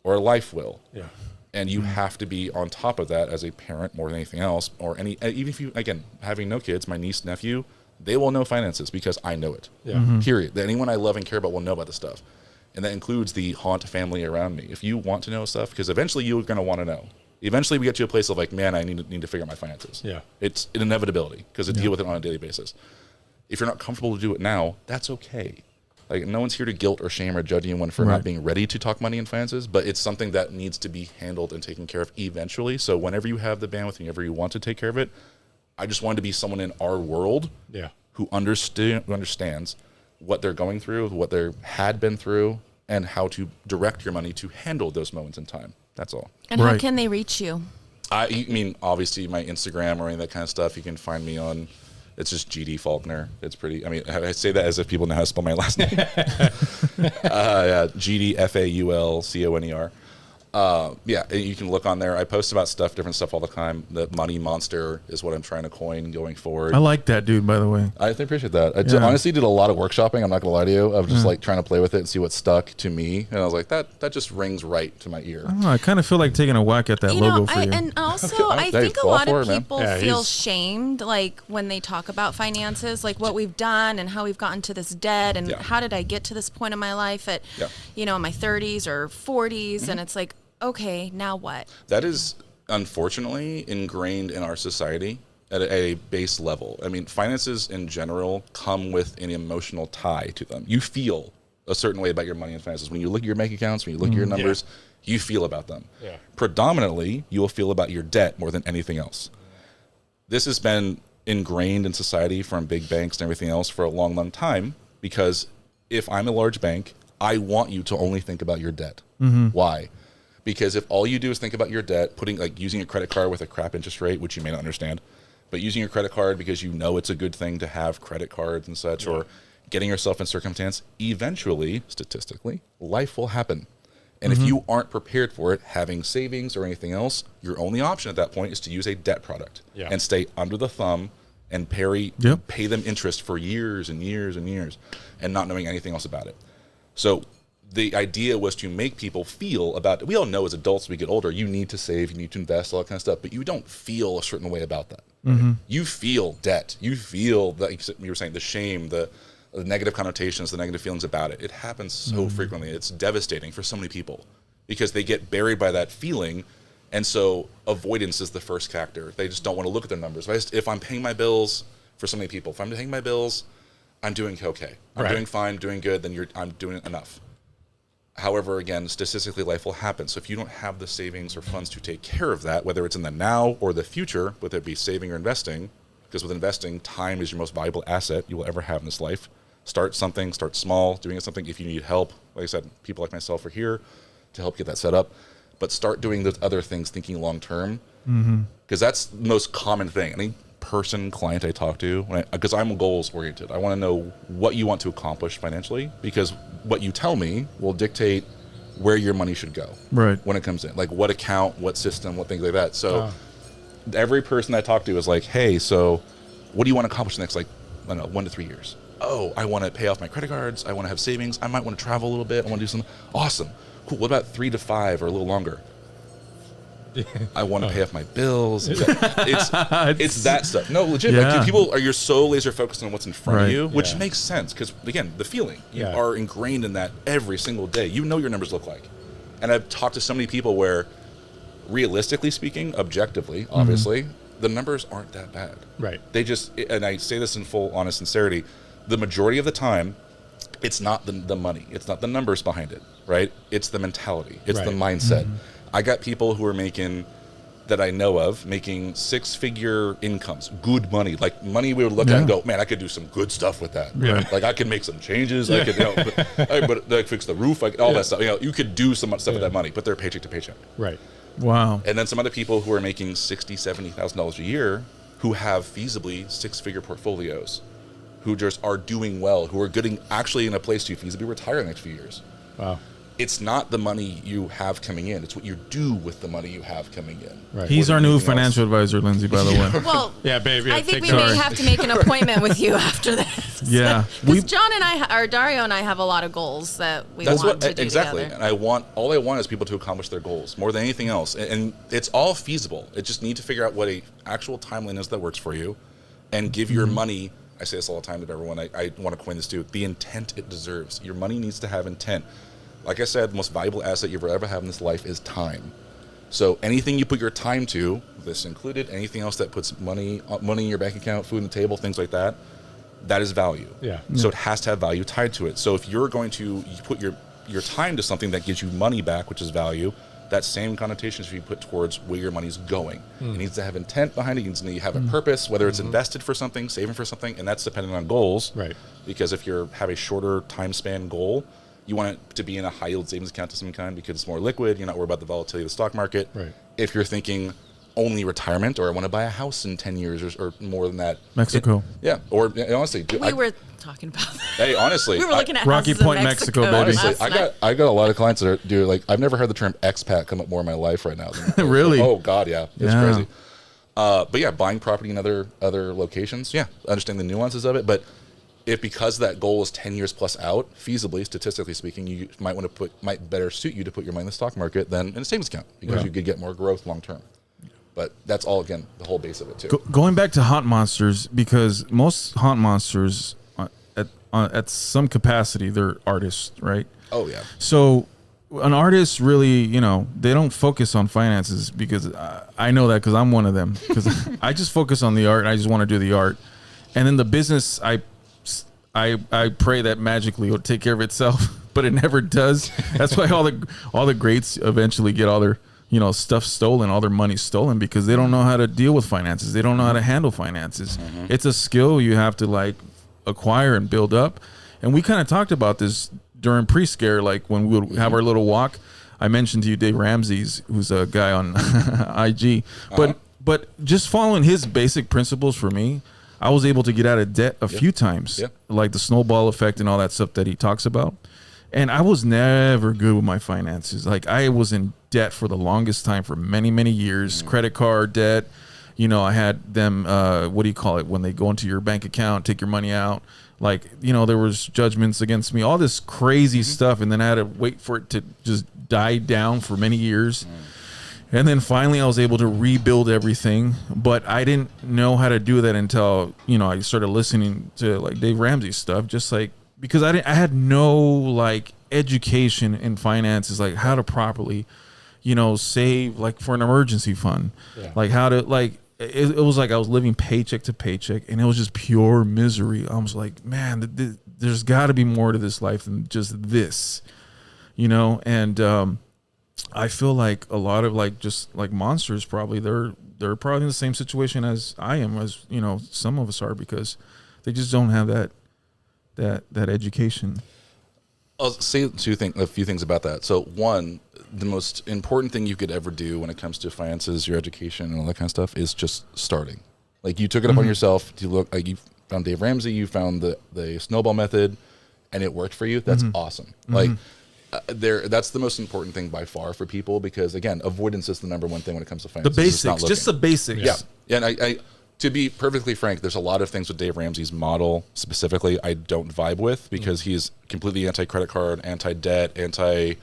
or life will. Yeah. And you have to be on top of that as a parent more than anything else, or even if you, again, having no kids, my niece, nephew, they will know finances because I know it. Yeah. Period. Anyone I love and care about will know about this stuff. And that includes the haunt family around me. If you want to know stuff, because eventually you're going to want to know. Eventually we get to a place of like, man, I need to figure out my finances. Yeah. It's an inevitability because I deal with it on a daily basis. If you're not comfortable to do it now, that's okay. Like, no one's here to guilt or shame or judge anyone for not being ready to talk money and finances, but it's something that needs to be handled and taken care of eventually. So whenever you have the bandwidth and whenever you want to take care of it, I just wanted to be someone in our world who understands what they're going through, what they had been through, and how to direct your money to handle those moments in time. That's all. And how can they reach you? I mean, obviously, my Instagram or any of that kind of stuff, you can find me on. It's just GD Faulconer. It's pretty. I mean, I say that as if people know how to spell my last name. GD FAULCONER. You can look on there. I post about different stuff all the time. The money monster is what I'm trying to coin going forward. I like that, dude, by the way. I appreciate that. I honestly did a lot of workshopping. I'm not gonna lie to you. Of just like trying to play with it and see what stuck to me. And I was like, that just rings right to my ear. I don't know, I kind of feel like taking a whack at that logo for you. And also, I Hey, think a go lot for of it, man. people Yeah, feel he's- shamed, like when they talk about finances, like what we've done and how we've gotten to this debt and how did I get to this point in my life at, in my 30s or 40s, and it's like, okay, now what? That is unfortunately ingrained in our society at a base level. I mean, finances in general come with an emotional tie to them. You feel a certain way about your money and finances. When you look at your bank accounts, when you look at your numbers, you feel about them. Yeah. Predominantly, you will feel about your debt more than anything else. This has been ingrained in society from big banks and everything else for a long, long time, because if I'm a large bank, I want you to only think about your debt. Why? Because if all you do is think about your debt, using a credit card with a crap interest rate, which you may not understand, but using your credit card because you know it's a good thing to have credit cards and such, or getting yourself in circumstance, eventually, statistically, life will happen. And if you aren't prepared for it, having savings or anything else, your only option at that point is to use a debt product and stay under the thumb and pay them interest for years and years and years and not knowing anything else about it. So the idea was to make people feel about it. We all know as adults, we get older, you need to save, you need to invest, all that kind of stuff, but you don't feel a certain way about that. Right? You feel debt. You feel, like you were saying, the shame, the negative connotations, the negative feelings about it. It happens so frequently. It's devastating for so many people because they get buried by that feeling And so avoidance is the first factor. They just don't want to look at their numbers. If I'm paying my bills, for so many people, if I'm paying my bills, I'm doing okay. I'm doing fine, doing good, then I'm doing enough. However, again, statistically, life will happen. So if you don't have the savings or funds to take care of that, whether it's in the now or the future, whether it be saving or investing, because with investing, time is your most valuable asset you will ever have in this life. Start something, start small, doing something. If you need help, like I said, people like myself are here to help get that set up. But start doing those other things, thinking long term, because that's the most common thing. Any client I talk to, because I'm goals oriented, I want to know what you want to accomplish financially, because what you tell me will dictate where your money should go when it comes in, like what account, what system, what things like that. So every person I talk to is like, hey, so what do you want to accomplish the next, like, I don't know, 1 to 3 years? Oh, I want to pay off my credit cards. I want to have savings. I might want to travel a little bit. I want to do something. Awesome. Cool. What about 3 to 5 or a little longer? I want to pay off my bills. It's that stuff. No, legit. Like, you're so laser focused on what's in front of you, which makes sense, because again, the feeling, you are ingrained in that every single day. You know your numbers look like. And I've talked to so many people where, realistically speaking, objectively, obviously, the numbers aren't that bad. Right. They just, and I say this in full honest sincerity, the majority of the time, it's not the money. It's not the numbers behind it, right? It's the mentality. It's the mindset. I got people who are making, that I know of, making 6-figure incomes, good money, like money we would look at and go, man, I could do some good stuff with that. Right? Like I could make some changes. I could, but like fix the roof, like all that stuff. You could do some stuff with that money, but they're paycheck to paycheck. Right. Wow. And then some other people who are making $60,000, $70,000 a year, who have feasibly 6-figure portfolios, who just are doing well, who are getting actually in a place to feasibly retire in the next few years. Wow. It's not the money you have coming in. It's what you do with the money you have coming in. Right. He's our new financial advisor, Lindsay, by the way. Well, baby. I think we may have to make an appointment with you after this. Yeah. Because John and or Dario and I have a lot of goals that we want to do exactly. together. And all I want is people to accomplish their goals more than anything else. And it's all feasible. It just need to figure out what a actual timeline is that works for you, and give your money. I say this all the time to everyone. I want to coin this too. The intent it deserves. Your money needs to have intent. Like I said, the most valuable asset you'll ever have in this life is time. So anything you put your time to, this included, anything else that puts money in your bank account, food on the table, things like that, that is value. Yeah. So it has to have value tied to it. So if you're going to put your time to something that gives you money back, which is value, that same connotation should be put towards where your money's going. It needs to have intent behind it. It needs to have a purpose, whether it's invested for something, saving for something, and that's dependent on goals. Right. Because if you have a shorter time span goal, you want it to be in a high yield savings account of some kind because it's more liquid. You're not worried about the volatility of the stock market. Right. If you're thinking only retirement, or I want to buy a house in 10 years or more than that. Mexico. Or honestly. We were talking about that. Hey, honestly. We were looking at Rocky Point, Mexico, baby. Honestly, I got a lot of clients that do, like, I've never heard the term expat come up more in my life right now. Really? Oh, God, yeah. It's crazy. But yeah, buying property in other locations. Yeah, understand the nuances of it. But if because that goal is 10 years plus out, feasibly, statistically speaking, you might better suit you to put your money in the stock market than in a savings account, because you could get more growth long term. But that's all, again, the whole base of it too. Going back to haunt monsters, because most haunt monsters, at some capacity, they're artists, right? Oh yeah. So an artist really, they don't focus on finances, because I know that because I'm one of them. Because I just focus on the art, and I just want to do the art, and then the business, I pray that magically it'll take care of itself, but it never does. That's why all the greats eventually get all their stuff stolen, all their money stolen, because they don't know how to deal with finances. They don't know how to handle finances. It's a skill you have to acquire and build up. And we kind of talked about this during Prescare, like when we would have our little walk. I mentioned to you Dave Ramsey's, who's a guy on IG, but just following his basic principles for me, I was able to get out of debt a few times, like the snowball effect and all that stuff that he talks about. And I was never good with my finances. Like, I was in debt for the longest time, for many, many years. Credit card debt. I had them, what do you call it, when they go into your bank account, take your money out. Like, there was judgments against me, all this crazy stuff. And then I had to wait for it to just die down for many years. And then finally I was able to rebuild everything, but I didn't know how to do that until, I started listening to Dave Ramsey's stuff, just because I had no education in finances, like how to properly, save like for an emergency fund, like how to like. It was like I was living paycheck to paycheck, and it was just pure misery. I was like, man, there's got to be more to this life than just this, And I feel like a lot of like just like monsters probably they're probably in the same situation as I am, as some of us are, because they just don't have that education. I'll say a few things about that. So one, the most important thing you could ever do when it comes to finances, your education, and all that kind of stuff is just starting. Like you took it upon yourself to look. Like you found Dave Ramsey, you found the snowball method, and it worked for you. That's awesome. Like that's the most important thing by far for people, because again, avoidance is the number one thing when it comes to finances. The basics, just the basics. Yeah, and I to be perfectly frank, there's a lot of things with Dave Ramsey's model specifically I don't vibe with, because he's completely anti-credit card, anti-debt, the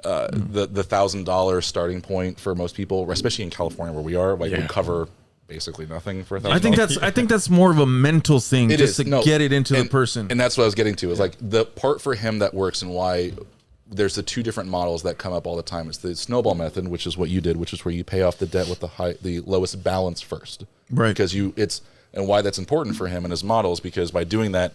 $1,000 starting point for most people, especially in California where we are, like we cover basically nothing for $1,000. I think that's more of a mental thing, get it into the person. And that's what I was getting to, is like the part for him that works, and why there's the two different models that come up all the time. It's the snowball method, which is what you did, which is where you pay off the debt with the lowest balance first. Right. Because and why that's important for him and his models, because by doing that,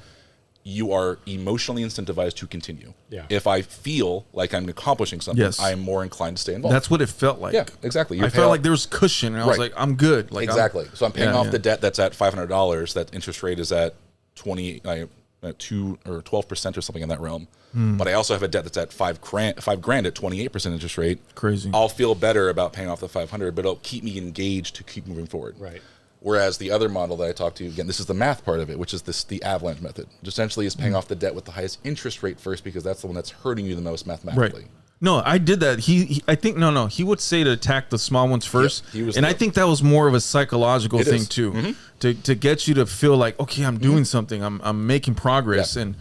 you are emotionally incentivized to continue. Yeah. If I feel like I'm accomplishing something, I'm more inclined to stay involved. That's what it felt like. Yeah, exactly. I felt like there was cushion, and I was like, I'm good. Like exactly. So I'm paying off the debt that's at $500. That interest rate is at 2 or 12% or something in that realm. But I also have a debt that's at $5,000 at 28% interest rate. Crazy. I'll feel better about paying off the $500, but it'll keep me engaged to keep moving forward. Right. Whereas the other model that I talked to, again, this is the math part of it, which is the avalanche method, which essentially is paying off the debt with the highest interest rate first, because that's the one that's hurting you the most mathematically. Right. No, I did that. I think he would say to attack the small ones first, I think that was more of a psychological thing too, to get you to feel like, okay, I'm doing something, I'm making progress, and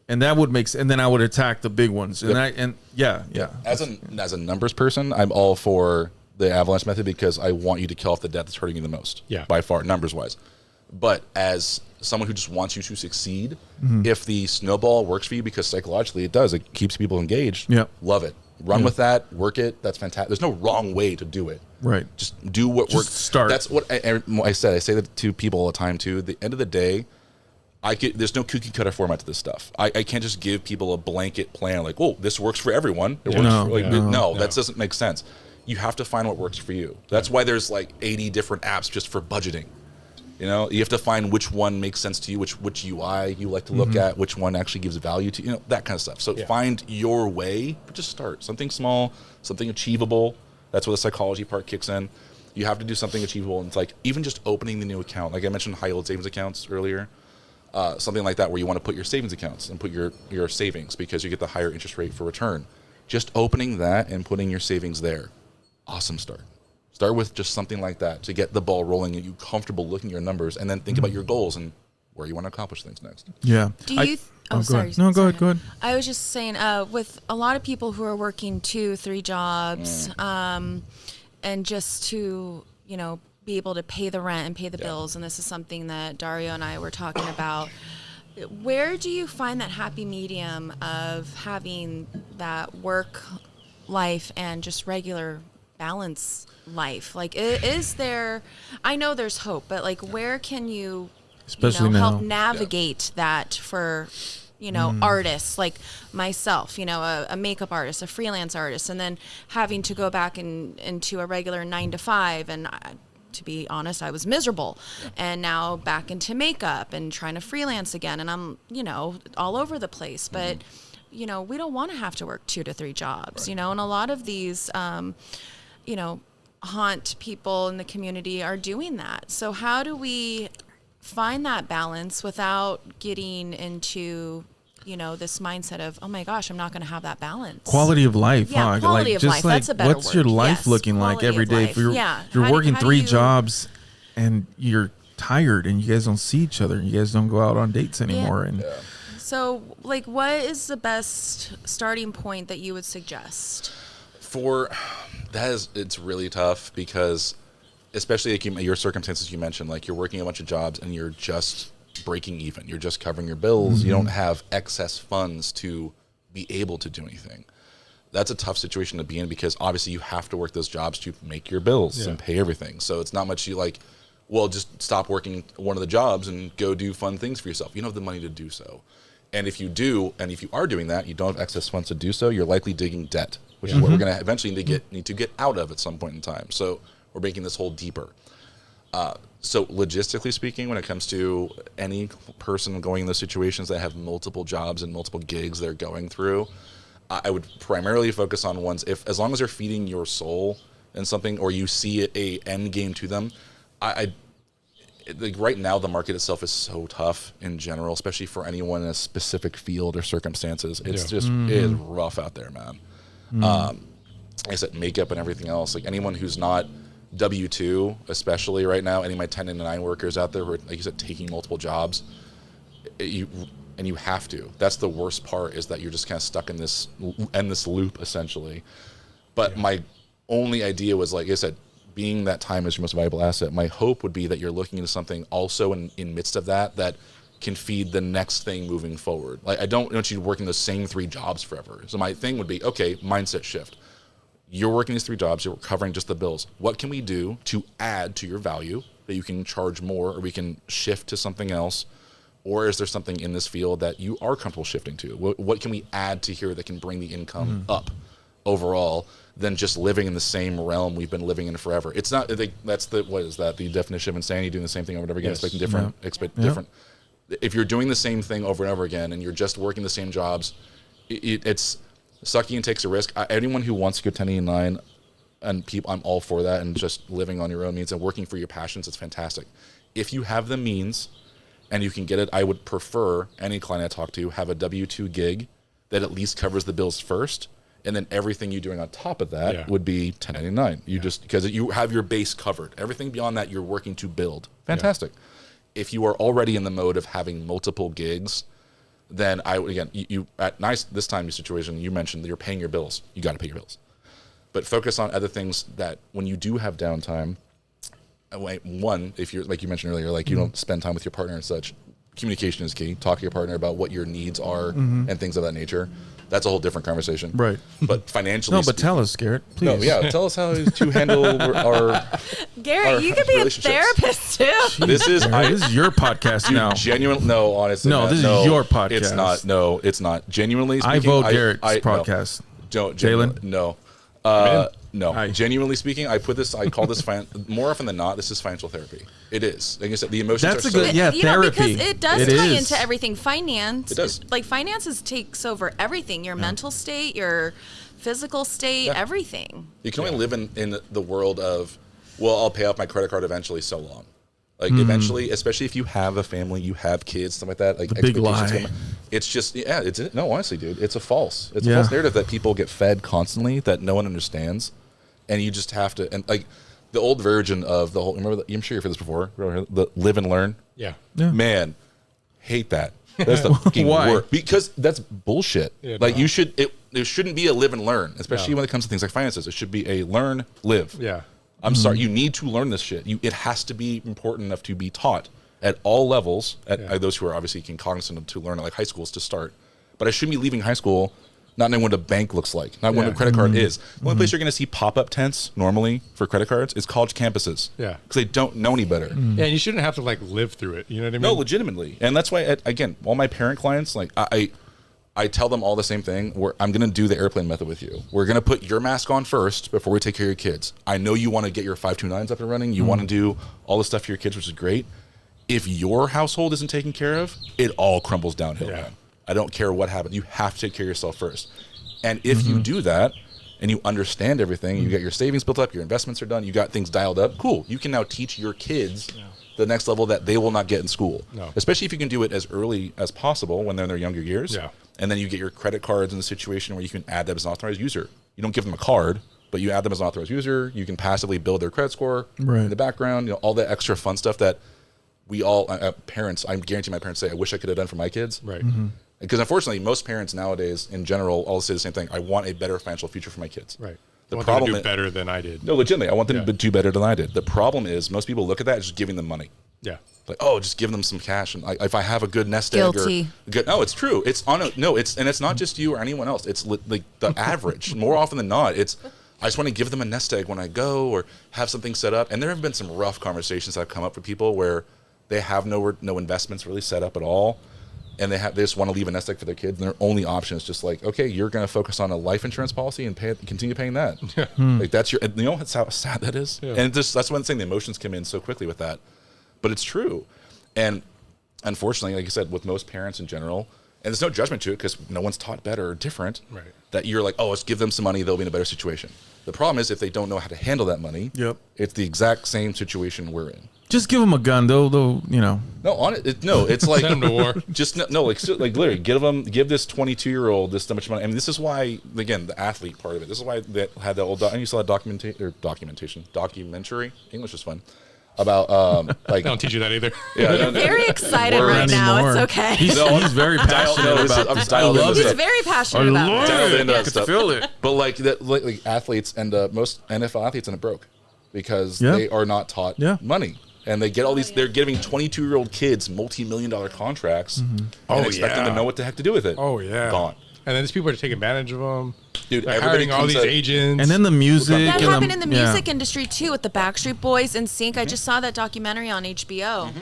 that would make sense. And then I would attack the big ones, and As a numbers person, I'm all for the avalanche method, because I want you to kill off the debt that's hurting you the most, by far, numbers wise. But as someone who just wants you to succeed, if the snowball works for you, because psychologically it does, it keeps people engaged, love it. Run with that, work it, that's fantastic. There's no wrong way to do it. Right. Just do what works. Start. That's what I said. I say that to people all the time too. At the end of the day, there's no cookie cutter format to this stuff. I can't just give people a blanket plan like, oh, this works for everyone. That doesn't make sense. You have to find what works for you. That's why there's like 80 different apps just for budgeting. You have to find which one makes sense to you, which UI you like to look at, which one actually gives value to you, that kind of stuff. So find your way, but just start. Something small, something achievable. That's where the psychology part kicks in. You have to do something achievable. And it's like even just opening the new account. Like I mentioned high yield savings accounts earlier. Something like that, where you want to put your savings accounts and put your savings, because you get the higher interest rate for return. Just opening that and putting your savings there. Awesome start. Start with just something like that to get the ball rolling and you comfortable looking at your numbers, and then think about your goals and where you want to accomplish things next. Yeah. Sorry. No, go ahead. I was just saying, with a lot of people who are working 2-3 jobs, and just to, be able to pay the rent and pay the bills, and this is something that Dario and I were talking about. Where do you find that happy medium of having that work life and just regular balance life? Like, is there, I know there's hope, but like, where can you, especially help navigate that for, artists like myself, a makeup artist, a freelance artist, and then having to go back into a regular 9-to-5, and to be honest, I was miserable, and now back into makeup and trying to freelance again, and I'm, all over the place, but we don't want to have to work 2 to 3 jobs, and a lot of these, haunt people in the community are doing that. So how do we find that balance without getting into, this mindset of, oh my gosh, I'm not going to have that balance? Quality of life. Yeah, quality of life. That's a better what's your word. life Yes, looking like quality every of day? life. If you're working 3 jobs and you're tired and you guys don't see each other, and you guys don't go out on dates anymore. And so, like, what is the best starting point that you would suggest? It's really tough, because especially like your circumstances you mentioned, like you're working a bunch of jobs and you're just breaking even, you're just covering your bills, you don't have excess funds to be able to do anything. that's a tough situation to be in, because obviously you have to work those jobs to make your bills and pay everything. So it's not much you like, well, just stop working one of the jobs and go do fun things for yourself. You don't have the money to do so. And if you do, and if you are doing that, you don't have excess funds to do so, you're likely digging debt, which is what we're going to eventually need to get out of at some point in time. So we're making this hole deeper. So logistically speaking, when it comes to any person going in those situations that have multiple jobs and multiple gigs they're going through, I would primarily focus on ones, as long as they're feeding your soul in something, or you see a end game to them. Like right now, the market itself is so tough in general, especially for anyone in a specific field or circumstances. It's just it is rough out there, man. Like I said, makeup and everything else. Like anyone who's not W-2, especially right now, any of my 1099 workers out there who are, like you said, taking multiple jobs, you have to. That's the worst part, is that you're just kind of stuck in this endless loop, essentially. But my only idea was, like I said, being that time is your most valuable asset. My hope would be that you're looking into something also in midst of that can feed the next thing moving forward. Like I don't want you working the same 3 jobs forever. So my thing would be, okay, mindset shift. You're working these 3 jobs, you're covering just the bills. What can we do to add to your value that you can charge more, or we can shift to something else? Or is there something in this field that you are comfortable shifting to? What can we add to here that can bring the income up overall, than just living in the same realm we've been living in forever? It's not, that's the definition of insanity, doing the same thing over and over again, expecting different, different. If you're doing the same thing over and over again, and you're just working the same jobs, it's sucky and takes a risk. Anyone who wants to go 1099, and people, I'm all for that, and just living on your own means and working for your passions, it's fantastic. If you have the means and you can get it, I would prefer any client I talk to have a W-2 gig that at least covers the bills first, and then everything you're doing on top of that would be 1099. You just, because you have your base covered. Everything beyond that, you're working to build. Fantastic. If you are already in the mode of having multiple gigs, then you at this time, your situation, you mentioned that you're paying your bills. You got to pay your bills. But focus on other things that when you do have downtime, one, if you're, like you mentioned earlier, like you don't spend time with your partner and such, communication is key. Talk to your partner about what your needs are and things of that nature. That's a whole different conversation. Right. But financially... No, but tell us, Garrett, please. No, yeah, tell us how to handle our... Garrett, you could be a therapist, too. This is your podcast now. No, honestly. No, this is your podcast. It's not. No, it's not. Genuinely speaking... I vote Garrett's podcast. No, Jalen? No. No, genuinely speaking, I call this more often than not, this is financial therapy. It is. Like I said, the emotions That's are a good, you therapy. Because it does tie into everything. Finance. It does. Like finances takes over everything. Your mental state, your physical state, everything. You can only live in the world of, well, I'll pay off my credit card eventually so long. Like eventually, especially if you have a family, you have kids, stuff like that. Like the big lie. It's just, no, honestly, dude, it's a false narrative that people get fed constantly that no one understands. And you just have to, and like the old version of the whole, remember, I'm sure you've heard this before, the live and learn. Yeah. Man, hate that. That's the fucking word. Because that's bullshit. Yeah, like there shouldn't be a live and learn, especially when it comes to things like finances. It should be a learn, live. Yeah. I'm sorry, you need to learn this shit. It has to be important enough to be taught at all levels, at those who are obviously cognizant to learn at like high schools to start. But I shouldn't be leaving high school not knowing what a bank looks like, not what a credit card is. The only place you're going to see pop-up tents normally for credit cards is college campuses. Yeah. Because they don't know any better. Yeah, and you shouldn't have to like live through it. You know what I mean? No, legitimately. And that's why, again, all my parent clients, like I tell them all the same thing. I'm going to do the airplane method with you. We're going to put your mask on first before we take care of your kids. I know you want to get your 529s up and running. You want to do all this stuff for your kids, which is great. If your household isn't taken care of, it all crumbles downhill, man. I don't care what happens. You have to take care of yourself first. And if you do that and you understand everything, you get your savings built up, your investments are done, you got things dialed up, cool. You can now teach your kids the next level that they will not get in school. No. Especially if you can do it as early as possible when they're in their younger years. Yeah. And then you get your credit cards in the situation where you can add them as an authorized user. You don't give them a card, but you add them as an authorized user. You can passively build their credit score in the background, all that extra fun stuff that we all, parents, I guarantee my parents say, I wish I could have done for my kids. Right. Because unfortunately, most parents nowadays, in general, all say the same thing. I want a better financial future for my kids. Right. The problem them to do better than I did. No, legitimately, I want them to do better than I did. The problem is most people look at that as just giving them money. Yeah. Like, oh, just give them some cash, and if I have a good nest egg, Guilty. no, it's true. It's and it's not just you or anyone else. It's like the average. More often than not, it's I just want to give them a nest egg when I go, or have something set up. And there have been some rough conversations that have come up with people where they have no investments really set up at all, and they just want to leave a nest egg for their kids, and their only option is just like, okay, you're going to focus on a life insurance policy and continue paying that. Like that's that's how sad that is. Yeah. And that's one thing, the emotions come in so quickly with that. But it's true. And unfortunately, like I said, with most parents in general, and there's no judgment to it because no one's taught better or different, right, that you're like, oh, let's give them some money, they'll be in a better situation. The problem is if they don't know how to handle that money, it's the exact same situation we're in. Just give them a gun, though. You know. No, it's like send them to war. Just like literally give this 22-year-old this much money. I mean, this is why, again, the athlete part of it. This is why they had that old. And you saw that documentary. English is fun. About I don't teach you that either. Yeah, very excited right now. It's okay. He's very passionate about. He's very passionate about it. I can feel it. But like athletes and most NFL athletes end up broke because they are not taught money. And they get all these. They're giving 22-year-old kids multi-million-dollar contracts and expect them to know what the heck to do with it. Oh yeah, gone. And then these people are taking advantage of them. Dude, they're hiring all these agents. And then the music. That happened in the music industry too, with the Backstreet Boys and Sync. I just saw that documentary on HBO.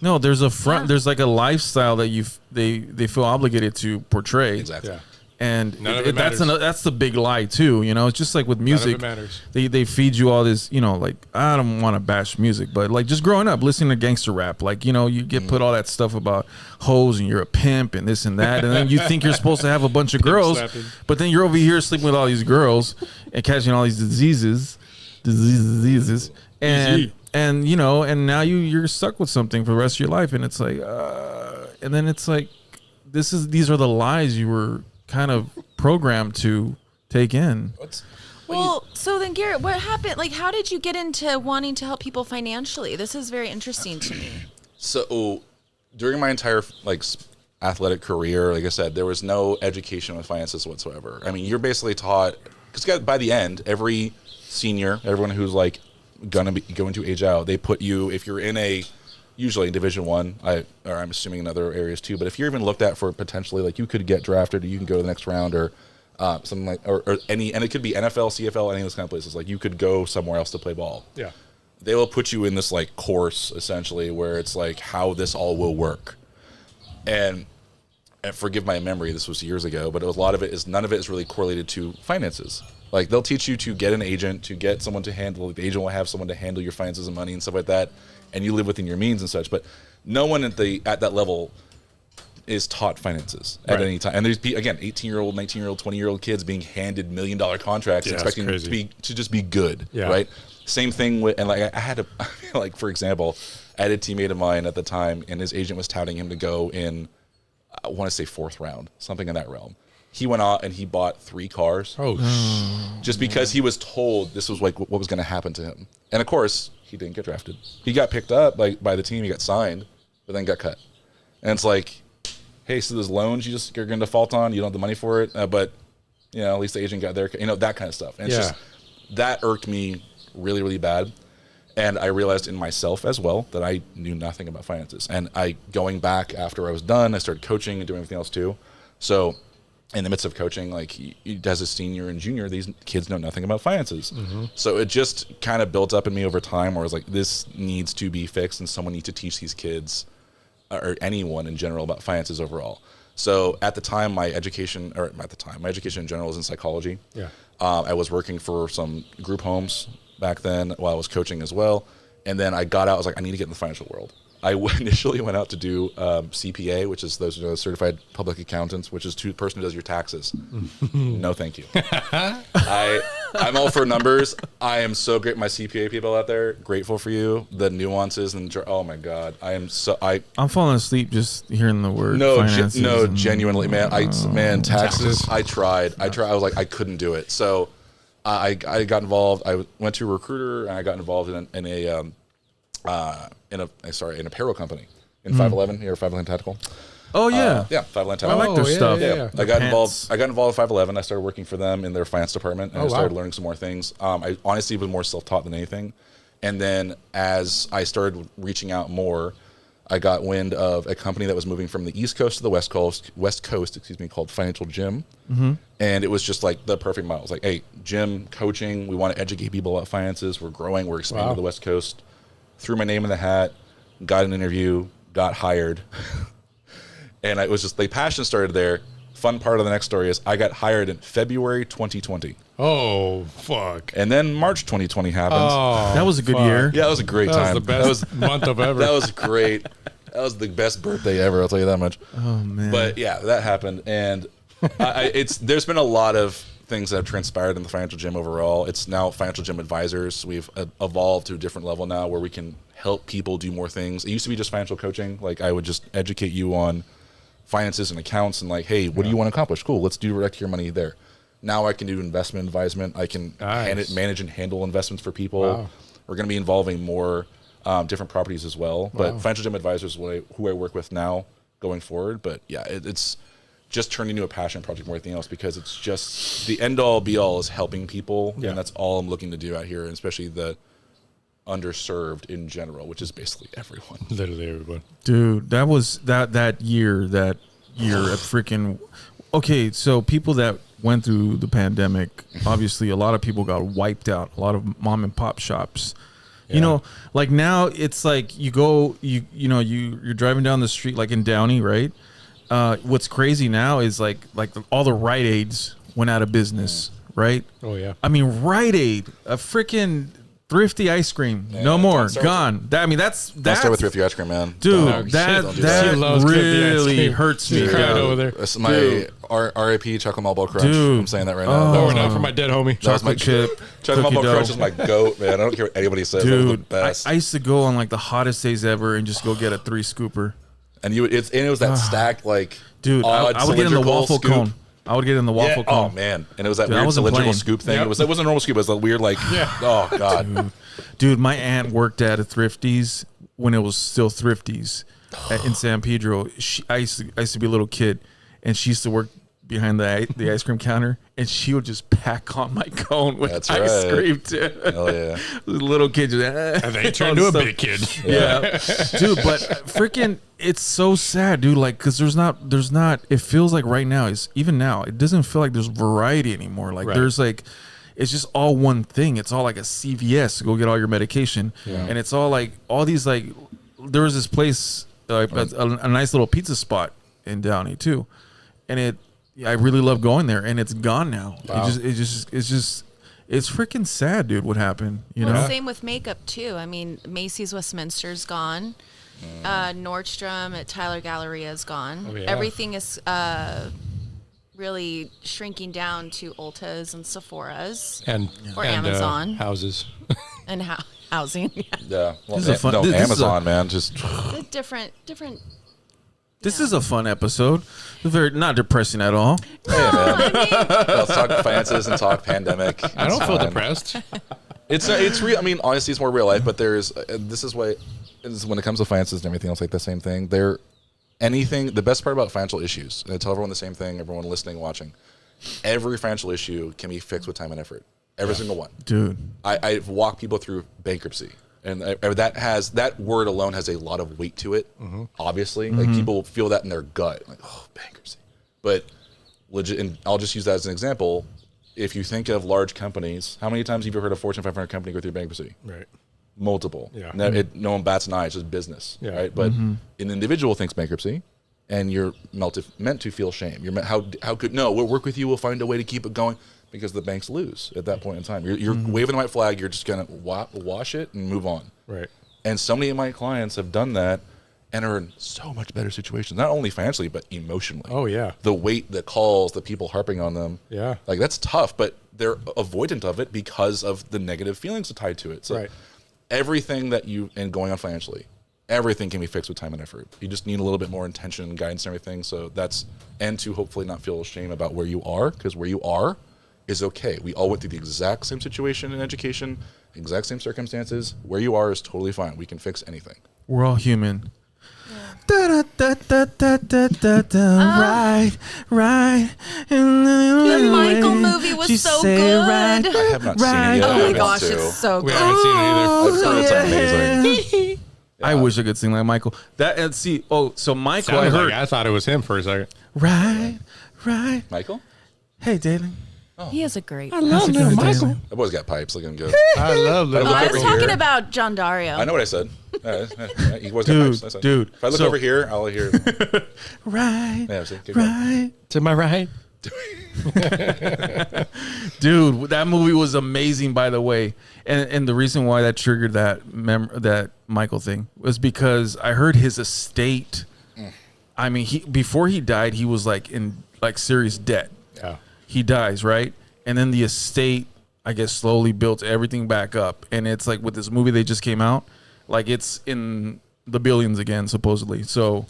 No, there's a front. There's like a lifestyle that they feel obligated to portray. Exactly. Yeah. And that's the big lie too, you know. It's just like with music, they feed you all this, you know. Like, I don't want to bash music, but like just growing up listening to gangster rap, like, you know, you get put all that stuff about hoes and you're a pimp and this and that, and then you think you're supposed to have a bunch of girls, but then you're over here sleeping with all these girls and catching all these diseases, and you know, and now you're stuck with something for the rest of your life, and it's like, and then it's like, these are the lies you were kind of programmed to take in. Well, so then Garrett, what happened? Like, how did you get into wanting to help people financially? This is very interesting to me. So during my entire athletic career, like I said, there was no education on finances whatsoever. I mean, you're basically taught, because by the end, every senior, everyone who's like gonna be going to age out, they put you, if you're in usually in Division I, or I'm assuming in other areas too, but if you're even looked at for potentially, like, you could get drafted, or you can go to the next round, or something like, or any, and it could be NFL, CFL, any of those kind of places. Like, you could go somewhere else to play ball. Yeah, they will put you in this like course essentially where it's like how this all will work, and forgive my memory, this was years ago, but none of it is really correlated to finances. Like, they'll teach you to get an agent, to get someone to handle, the agent will have someone to handle your finances and money and stuff like that, and you live within your means and such. But no one at that level is taught finances at any time. And there's, again, 18-year-old, 19-year-old, 20-year-old kids being handed $1 million contracts, expecting to just be good, right? Same thing with, and like, I had to, like, for example, I had a teammate of mine at the time, and his agent was touting him to go in, I want to say 4th round, something in that realm. He went out and he bought 3 cars. Just because he was told this was like what was going to happen to him. And of course, he didn't get drafted. He got picked up by the team. He got signed, but then got cut. And it's like, hey, so there's loans you're going to default on. You don't have the money for it, but you know, at least the agent got there. You know, that kind of stuff. And it's just, that irked me really, really bad. And I realized in myself as well that I knew nothing about finances. And going back after I was done, I started coaching and doing everything else too. So in the midst of coaching, like, as a senior and junior, these kids know nothing about finances. So it just kind of built up in me over time where I was like, this needs to be fixed, and someone needs to teach these kids, or anyone in general, about finances overall. So at the time, my education in general was in psychology. I was working for some group homes back then while I was coaching as well. And then I got out, I was like, I need to get in the financial world. I initially went out to do CPA, which is those certified public accountants, which is the person who does your taxes. No, thank you. I'm all for numbers. I am so great. My CPA people out there, grateful for you. The nuances and oh my God, I'm falling asleep just hearing the word. Genuinely, man. Taxes. I tried. I was like, I couldn't do it. So I got involved. I went to a recruiter and I got involved in a payroll company in 511 here, 511 Tactical. Oh yeah, 511 Tactical. I like their stuff. Yeah. I got involved with 511. I started working for them in their finance department, and I started learning some more things. I honestly was more self-taught than anything, And then as I started reaching out more, I got wind of a company that was moving from the East Coast to the West Coast, called Financial Gym. And it was just like the perfect model. It's like, hey, gym, coaching, we want to educate people about finances. We're growing, we're expanding to the West Coast. Threw my name in the hat, got an interview, got hired. And it was just, the passion started there. Fun part of the next story is I got hired in February 2020. Oh, fuck. And then March 2020 happened. Oh, That was a good year. Yeah, that was a great time. That was the best month of ever. That was great. That was the best birthday ever, I'll tell you that much. Oh man. But yeah, that happened. And there's been a lot of things that have transpired in the Financial Gym overall. It's now Financial Gym Advisors. We've evolved to a different level now where we can help people do more things. It used to be just financial coaching. Like I would just educate you on finances and accounts and like, hey, what do you want to accomplish? Cool, let's direct your money there. Now I can do investment advisement. I can manage and handle investments for people. Wow. We're going to be involving more different properties as well. But Financial Gym Advisors is who I work with now going forward. But yeah, it's just turned into a passion project more than anything else because it's just the end all be all is helping people. And that's all I'm looking to do out here, and especially the underserved in general, which is basically everyone. Literally everyone. Dude, that was that year at freaking. Okay, so people that went through the pandemic, obviously a lot of people got wiped out. A lot of mom and pop shops. Yeah. You know, like now it's like you're driving down the street like in Downey, right? What's crazy now is like all the Rite Aids went out of business, right? Oh yeah. I mean, Rite Aid, a freaking Thrifty ice cream, no more, gone. That's Don't start with Thrifty ice cream, man. Dude, that really hurts me. Over there. That's my R.I.P. Chocolate Malt Crunch. Dude. I'm saying that right now. Or not for my dead homie. Chocolate chip, Chocolate Malt dough. Crunch is my goat, man. I don't care what anybody says. That was the Dude, best. I used to go on like the hottest days ever and just go get a 3-scooper. And it was that stacked like Dude, I would get in the waffle cone. I would get in the waffle cone. Oh man, and it was that Dude, weird cylindrical playing. scoop thing. Yep. It wasn't a normal scoop. It was a weird like. Oh god. Dude, my aunt worked at a Thrifties when it was still Thrifties in San Pedro. I used to be a little kid, and she used to work behind the ice cream counter, and she would just pack on my cone with That's ice right. cream too. Hell yeah. Little kid just And they turned into a big kid. Yeah, dude, but freaking, it's so sad, dude. Like, cause there's not. It feels like right now even now, it doesn't feel like there's variety anymore. Like there's like, it's just all one thing. It's all like a CVS to go get all your medication, and it's all like all these like. There was this place, a nice little pizza spot in Downey too, and I really love going there, and it's gone now. Wow. It's freaking sad, dude. What happened? You know. Same with makeup too. I mean, Macy's Westminster's gone. Nordstrom at Tyler Galleria is gone. Oh, yeah. Everything is really shrinking down to Ulta's and Sephora's And Amazon houses. and housing. Yeah. Well, This is a fun- this is Amazon, man. Just different. This is a fun episode. Very not depressing at all. hey, man. Let's talk finances and talk pandemic. I don't It's feel fine. depressed. It's real. I mean, honestly, it's more real life. But there's this is when it comes to finances and everything else, like the same thing. The best part about financial issues, and I tell everyone the same thing. Everyone listening, watching, every financial issue can be fixed with time and effort. Every single one, Dude. I've walked people through bankruptcy, and that word alone has a lot of weight to it. Obviously, like people feel that in their gut, like bankruptcy. But legit, and I'll just use that as an example. If you think of large companies, how many times have you heard a Fortune 500 company go through bankruptcy? Right. Multiple. Yeah. No one bats an eye. It's just business, Yeah. right? But an individual thinks bankruptcy, and you're meant to feel shame. You're meant, how could no? We'll work with you. We'll find a way to keep it going, because the banks lose at that point in time. You're waving the white flag. You're just gonna wash it and move on. Right. And so many of my clients have done that and are in so much better situations, not only financially but emotionally. Oh yeah. The weight, the calls, the people harping on them. Yeah. Like that's tough, but they're avoidant of it because of the negative feelings tied to it. So Right. everything and going on financially, everything can be fixed with time and effort. You just need a little bit more intention and guidance and everything. So and to hopefully not feel shame about where you are, because where you are is okay. We all went through the exact same situation in education, exact same circumstances. Where you are is totally fine. We can fix anything. We're all human. Right. The Michael movie was so good. I have not seen it yet. Oh I my want gosh, to. it's so We good. haven't seen it either. I've heard it's amazing. I wish I could sing like Michael. That and see. Oh, so Michael, I Sounded heard. like I thought it was him for a second. Right. Michael? Hey, Darling. He is a great. I love little Michael. That boy's got pipes. Look at him go. I love little Oh, I over was Michael. talking here. about John Dario. I know what I said. He was got Dude, pipes. I said. dude, If I look so- over here, I'll hear. Right. Yeah, see, keep going. Right. To my right. Dude, that movie was amazing, by the way. And the reason why that triggered that Michael thing was because I heard his estate. I mean, before he died, he was like in like serious debt. Yeah. He dies, right? And then the estate, I guess, slowly built everything back up. And it's like with this movie they just came out, like it's in the billions again, supposedly. So,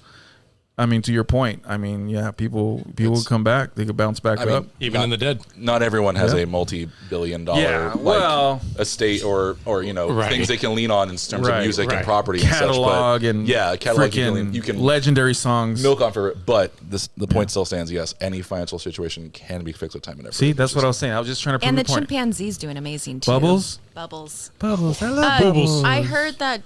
I mean, to your point, I mean, yeah, people would come back. They could bounce back I mean, up. Even in the dead. Not everyone has Yeah. a multi-billion-dollar Yeah, like, well- estate or Right. things they can lean on in terms Right, of music right. and property and Catalog such. But and yeah, catalog freaking you can legendary songs. milk on for it. But the point still stands. Yes, any financial situation can be fixed with time and effort. See, that's what I was saying. I was just trying to prove and the the point. chimpanzee's doing amazing too. Bubbles? Bubbles. Bubbles. I love Bubbles. I heard that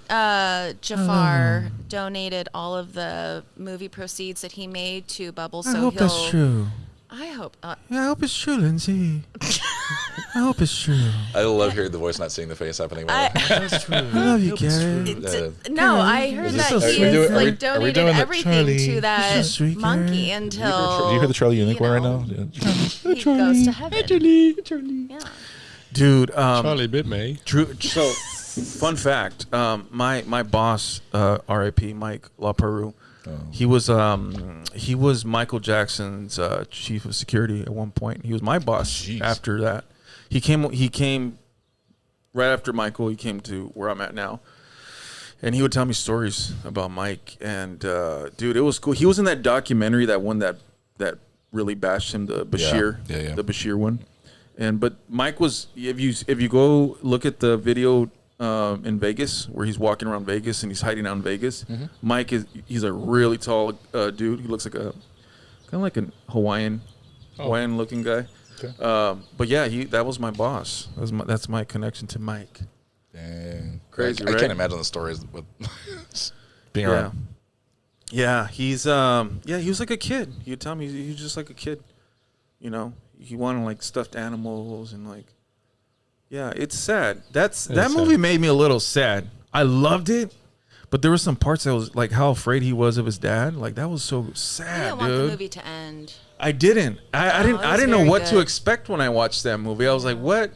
Jafar donated all of the movie proceeds that he made to Bubbles. I So hope he'll. that's true. I hope. Yeah, I hope it's true, Lindsay. I hope it's true. I love hearing the voice, not seeing the face happening. That's true. I love you, Garrett. No, I heard Is that this so he sweet? has Are we like donated doing the everything Charlie? to that This is sweet, monkey Garrett. until Do you hear the Charlie Unique one right know, now? Yeah. he goes to heaven. Charlie. Yeah. Dude, Charlie bit me. true. So, fun fact: my boss, R.I.P. Mike LaPeroux, he was Michael Jackson's chief of security at one point. He was my boss. Jeez. After that, he came right after Michael. He came to where I'm at now, and he would tell me stories about Mike. And dude, it was cool. He was in that documentary, that one that really bashed him, the Bashir, Yeah. the Bashir one. But Mike was, if you go look at the video in Vegas where he's walking around Vegas and he's hiding out in Vegas, Mike he's a really tall dude. He looks like kind of like a Hawaiian looking guy. Okay. But yeah, that was my boss. That's my connection to Mike. Dang. Crazy, I right? can't imagine the stories with being Yeah. around. Yeah, he was like a kid. He'd tell me he was just like a kid. You know, he wanted like stuffed animals and like, yeah, it's sad. That movie made me a little sad. I loved it, but there were some parts that was like how afraid he was of his dad. Like that was so I sad, didn't want the dude. movie to end. I didn't. I it didn't. was I didn't know very what to good. expect when I watched that movie. I was like, what?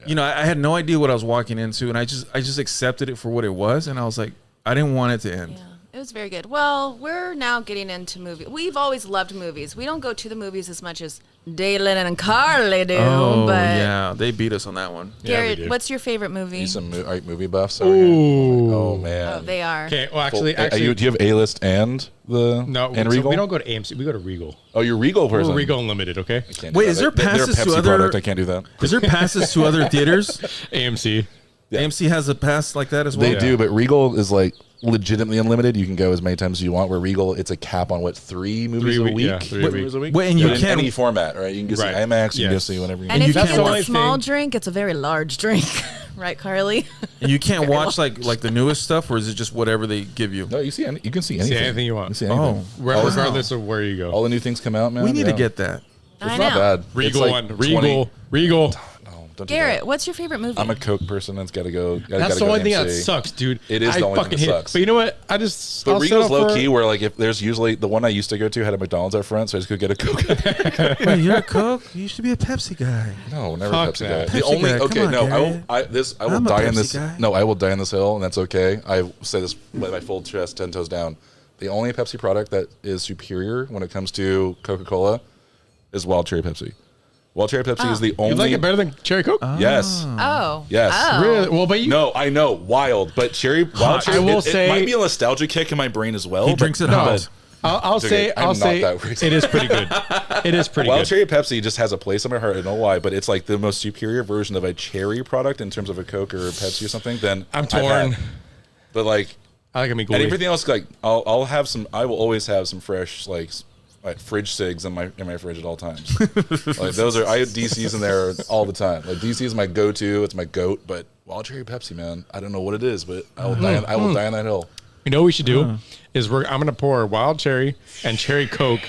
You know, I had no idea what I was walking into, and I just accepted it for what it was, and I was like, I didn't want it to end. Yeah, it was very good. Well, we're now getting into movies. We've always loved movies. We don't go to the movies as much as Dalen and Carly do. Oh but yeah, they beat us on that one. Garrett, do. what's your favorite movie? You some movie buffs over here? Ooh. Oh man. Oh, they are. Okay. Well, Do actually, you have A-list and the no. and so Regal? we don't go to AMC. We go to Regal. Oh, you're Regal person. We're Regal Unlimited. Okay. Can't do Wait, that. is there They're a passes to Pepsi other- product. I can't do that. Is there passes to other theaters? AMC. Yeah. AMC has a pass like that as well. They do, but Regal is like legitimately unlimited. You can go as many times as you want. Where Regal, it's a cap on what 3 movies a week. Yeah, 3 a What, week. movies a week. Wait, and you But in can't- any format, right? You can go see Right. IMAX. You can go Yes. see whenever. And you if you can't get the watch- small thing- drink, it's a very large drink, right, Carly? And you can't watch like the newest stuff, or is it just whatever they give you? No, you see. You can see anything. See anything you want. You see anything. Oh, Regardless of where you go. All the new things come out, man. we need Yeah. to get that. It's I not know. bad. Regal It's one. like Regal. 20 Regal. No, don't do Garrett, that. what's your favorite movie? I'm a Coke person. That's got to go. That's the only thing that sucks, dude. It is I the only fucking thing that hate- sucks. But you know what? I'll settle But Regal's for- low key, where like if there's usually the one I used to go to had a McDonald's out front, so I just could get a Coke. Wait, you're a Coke? You used to be a Pepsi guy. No, never Fuck Pepsi that. guy. The Pepsi only guy, come okay, on, no, Garrett. I will I'm a die in Pepsi this. guy. No, I will die in this hill, and that's okay. I say this with my full chest, 10 toes down. The only Pepsi product that is superior when it comes to Coca-Cola is Wild Cherry Pepsi. Wild Cherry Pepsi is the only. You like it better than Cherry Coke? Yes. Oh. Yes. Oh. Really? Well, but you. No, I know, wild, but wild cherry. I will it say- might be a nostalgia kick in my brain as well. He but- drinks it No. hot. I'll It's say. okay. I'm I'll not say. that racist. It is pretty good. It is pretty Wild good. Cherry Pepsi just has a place in my heart. I don't know why, but it's like the most superior version of a cherry product in terms of a Coke or a Pepsi or something. Then I'm I've had. torn. But like, I like them equally. And everything else, like I'll have some. I will always have some fresh like fridge cigs in my fridge at all times. Like those are, I have DCs in there all the time. Like DC is my go-to. It's my goat. But Wild Cherry Pepsi, man, I don't know what it is, but I will die. I will die on that hill. You know what we should do is I'm gonna pour wild cherry and cherry Coke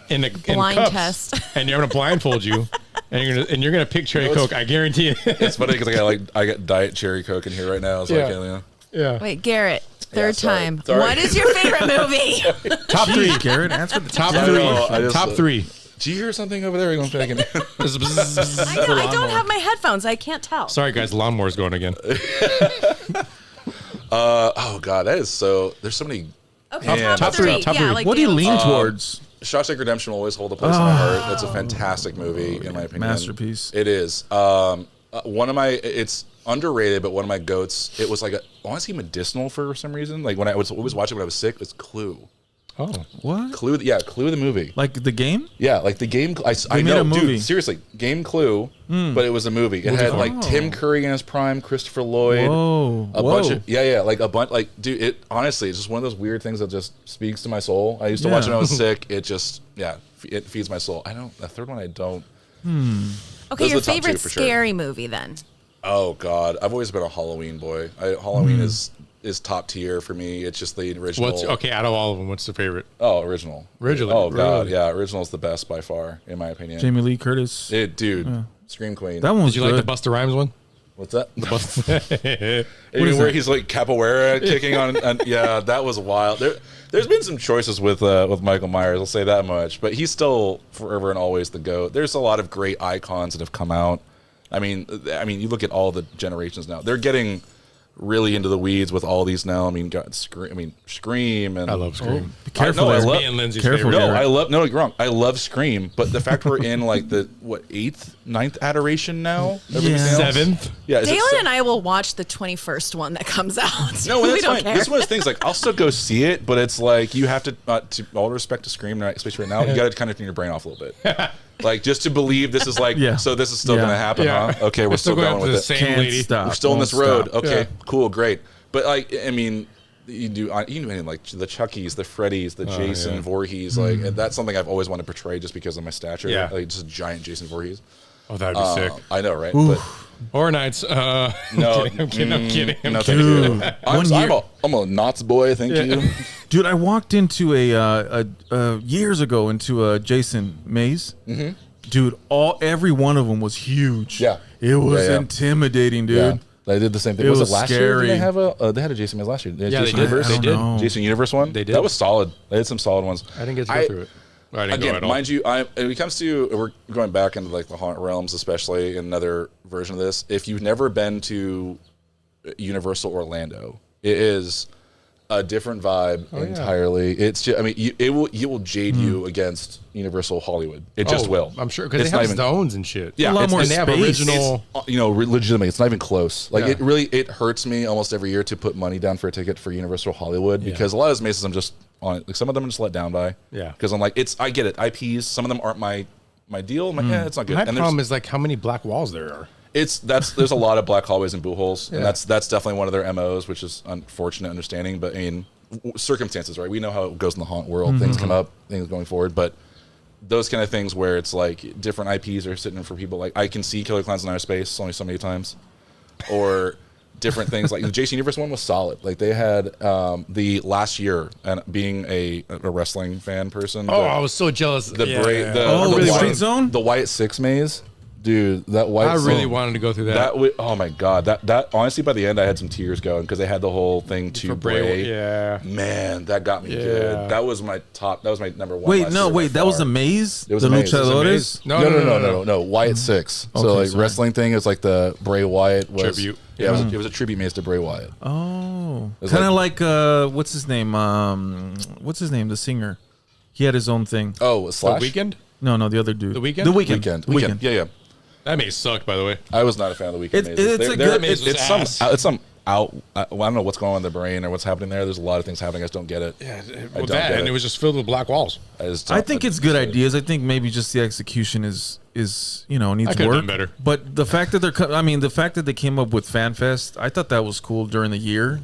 in Blind cups, test. and you're gonna blindfold you, and you're gonna pick cherry Coke. I guarantee it. It's funny because I got Diet Cherry Coke in here right now. It's like, Yeah. Wait, Garrett, third sorry. time. Sorry. What is your favorite movie? Top three. Garrett, answer the Top I three. know, I just- Top three. Do you hear something over there? You're going back in. I know, I don't have my headphones. I can't tell. Sorry, guys. The lawnmower's going again. Oh God, that is so. There's so many. Okay, Yeah, top top three, three. top Yeah, three. like What do you Gail. lean towards? Shawshank Redemption will always hold a place in my heart. That's a fantastic movie, in my opinion. Masterpiece. It is. One of my. It's underrated, but one of my goats. It was like I want to say medicinal for some reason. Like when I was always watching when I was sick. It's Clue. Oh, What? Clue. Yeah, Clue the movie. Like the game? Yeah, like the game. I made know, a movie. dude. Seriously, game Clue, but it was a movie. It had like Tim Curry in his prime, Christopher Lloyd, Whoa. a bunch of like a bunch. Like, dude, it honestly, it's just one of those weird things that just speaks to my soul. I used to watch it when I was sick. It just, it feeds my soul. I don't. The third one, I don't. Okay, Those are your the top two favorite for sure. scary movie then? Oh God, I've always been a Halloween boy. Halloween is top tier for me. It's just the original. out of all of them, what's the favorite? Oh, original. Original. Oh God, Really? yeah, original is the best by far, in my opinion. Jamie Lee Curtis. Dude, Scream Queen. That one was Did you like good. the Busta Rhymes one? What's that? The Even is where that? he's like capoeira kicking on, yeah, that was wild. There's been some choices with Michael Myers, I'll say that much, but he's still forever and always the GOAT. There's a lot of great icons that have come out. I mean, you look at all the generations now. They're getting really into the weeds with all these now. I mean, Scream, and I love Scream. Be careful. I there. love- Me and Lindsay's Careful, favorite. Garrett. no, you're wrong. I love Scream, but the fact we're in like the 8th, 9th adoration now, everything else? Seventh. yeah, is it Dalen se- and I will watch the 21st one that comes out. No, we that's don't fine. care. This is one of those things. Like, I'll still go see it, but it's like you have to all respect to Scream, right? Especially right now, you got to kind of turn your brain off a little bit, like just to believe this is like. Yeah. So this is still Yeah. going to happen, Yeah. huh? Okay, we're still going after with the it. same Can't lady. stop. We're still on Won't this road. stop. Okay, Yeah. cool, great. But like, I mean, you do like the Chuckies, the Freddys, the Jason yeah. Voorhees. Like, and that's something I've always wanted to portray just because of my stature. Yeah. Like just a giant Jason Voorhees. Oh, that'd be sick. I know, right? But Horror Nights. no, I'm kidding. I'm kidding. no, thank Dude. you. One year- I'm a Knott's boy. Thank you. Dude, I walked into years ago into a Jason maze. Mm-hmm. Dude, every one of them was huge. Yeah. It was Yeah. intimidating, dude. Yeah, they did the same thing. It Was was it last year? scary. Did they have they had a Jason Maze last year? Yeah, Jason they did. Universe? I don't know. Jason Universe one. They did. That was solid. They had some solid ones. I didn't get to go through it. I didn't go Again, at all. mind you, when it comes to we're going back into like the haunt realms, especially in another version of this. If you've never been to Universal Orlando, it is a different vibe entirely. It's just, I mean, it will jade you against Universal Hollywood. It just will. I'm sure because It's they not have even- zones and shit. Yeah, A lot it's- more and they have space. original. legitimately, it's not even close. Like Yeah. it hurts me almost every year to put money down for a ticket for Universal Hollywood because a lot of those mazes I'm just on. Like some of them I'm just let down by. Yeah. because I'm like, I get it. IPs. Some of them aren't my deal. I'm like, yeah, it's not good. My And problem is like how many black walls there are. there's a lot of black hallways and boo holes, and Yeah. that's definitely one of their MOs, which is unfortunate understanding. But I mean, circumstances, right? We know how it goes in the haunt world. Things come up, things going forward, but those kind of things where it's like different IPs are sitting for people. Like I can see Killer Clowns in Outer Space only so many times, or different things. Like the Jason Universe one was solid. Like they had the last year, and being a wrestling fan person. Oh, I was so jealous. the Yeah, Bra- yeah. the, Oh, the the Wyatt- Street Zone? the Wyatt Six maze, dude. That Wyatt. I really Six- wanted to go through that. oh my god, that honestly by the end I had some tears going because they had the whole thing to For Bray, Bray. yeah. Man, that got me Yeah. good. That was my top. That was my number one. Wait, last no, year by wait. That was far. the maze? It was the a maze. It was a luchadores? maze. No. Wyatt Six. So Okay, like sorry. wrestling thing is like the Bray Wyatt was Tribute. Yeah, it was a tribute maze to Bray Wyatt. Oh. was Kind of like, what's his name? The singer. He had his own thing. Oh, The Slash Weekend? No, the other dude. The Weeknd? The Weeknd. Weekend. Yeah. That may suck, by the way. I was not a fan of the Weekend. It's a good- maze was It's some. ass. It's some out. I don't know what's going on in the brain or what's happening there. There's a lot of things happening. I just don't get it. Yeah, don't with that, get and it. it was just filled with black walls. I think it's good ideas. I think maybe just the execution is needs could've work. done better. But the fact that the fact that they came up with FanFest, I thought that was cool during the year.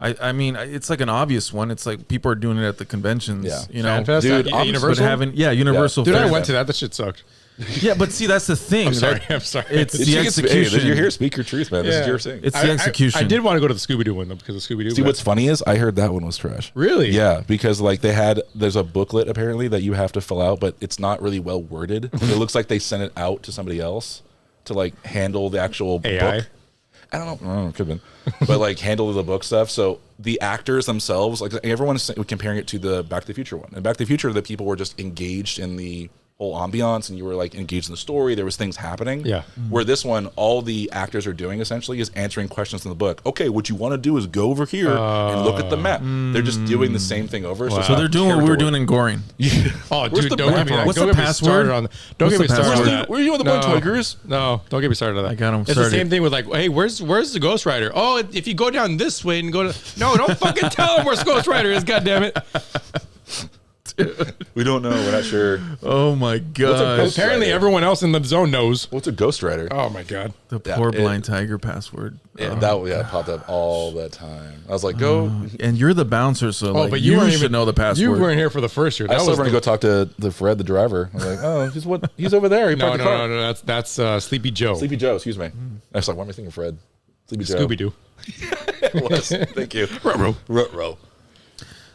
I mean, it's like an obvious one. It's like people are doing it at the conventions. Yeah. You know, FanFest dude, at I'm Universal. Universal. Dude, I Fair. went to that. That shit sucked. Yeah, but see, that's the thing. I'm sorry. That- I'm sorry. It's the Hey, execution. you're here. Speak your truth, man. This is your thing. It's the execution. I did want to go to the Scooby-Doo one though because of Scooby-Doo. See, what's funny is I heard that one was trash. Really? Yeah, because like there's a booklet apparently that you have to fill out, but it's not really well worded. It looks like they sent it out to somebody else to like handle the actual AI? book. I don't know, could have been, but like handle the book stuff. So the actors themselves, like everyone is comparing it to the Back to the Future one. And Back to the Future, the people were just engaged in the whole ambiance, and you were like engaged in the story. There was things happening. Yeah. Where this one, all the actors are doing essentially is answering questions in the book. Okay, what you want to do is go over here and look at the map. They're just doing the same thing over. So they're doing what we were doing in Goring. Oh, Where's dude, the don't get me. background? Like, What's don't the get me password? started on. Don't What's get me the started on password? that. Where are you on the Blood Tigers? No, don't get me started on that. I got 'em It's started. the same thing with like, hey, where's the Ghost Rider? Oh, if you go down this way and go to don't fucking tell him where Ghost Rider is. God damn it! We don't know. We're not sure. Oh my gosh. Apparently, Rider? everyone else in the zone knows. What's a Ghost Rider? Oh my god. The Yeah, poor it- blind tiger password. Yeah, Oh. that popped up all the time. I was like, go. And you're the bouncer, so Oh, like, but you weren't should even, know the password. You weren't here for the first year. I That still was want to the, go talk to the Fred, the driver. I was like, oh, he's over there. He no, parked the car. no. That's Sleepy Joe. Sleepy Joe, excuse me. I was like, why am I thinking Fred? Sleepy Joe. Scooby Doo. It was. Thank you. Ruh-roh.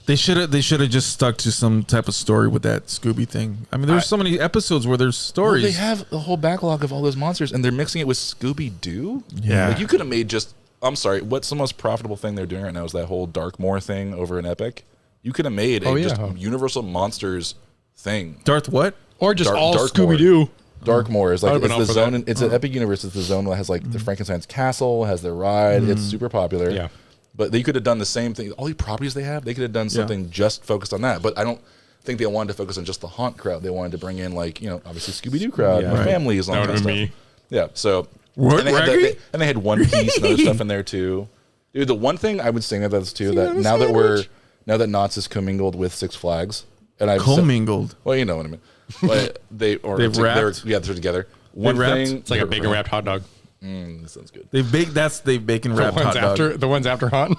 They should have just stuck to some type of story with that Scooby thing. I mean, there's so many episodes where there's Well, stories. they have the whole backlog of all those monsters, and they're mixing it with Scooby Doo. Yeah. Like you could have made just. I'm sorry. What's the most profitable thing they're doing right now is that whole Darkmoor thing over in Epic. You could have made just Universal Monsters thing. Darth what? Or just Dark- all Darkmoor. Scooby Doo. Darkmoor is like I've been it's up the for zone. that. It's an Epic universe. It's the zone that has like the Frankenstein's castle, has their ride. It's super popular. Yeah. But they could have done the same thing. All the properties they have, they could have done something just focused on that. But I don't think they wanted to focus on just the haunt crowd. They wanted to bring in like obviously Scooby Doo crowd, Yeah. and Right. families, and all That that would've stuff. been me. Yeah. So What, and they, had Raggy? they had One Piece and other stuff in there too. Dude, the one thing I would say about this too that now that Knott's is commingled with Six Flags, and I've Commingled. well, you know what I mean. But they've wrapped? they're together. One wrapped? thing, It's like a bacon wrapped hot dog. That sounds good. They've bacon wrapped hot dog. The ones after haunt.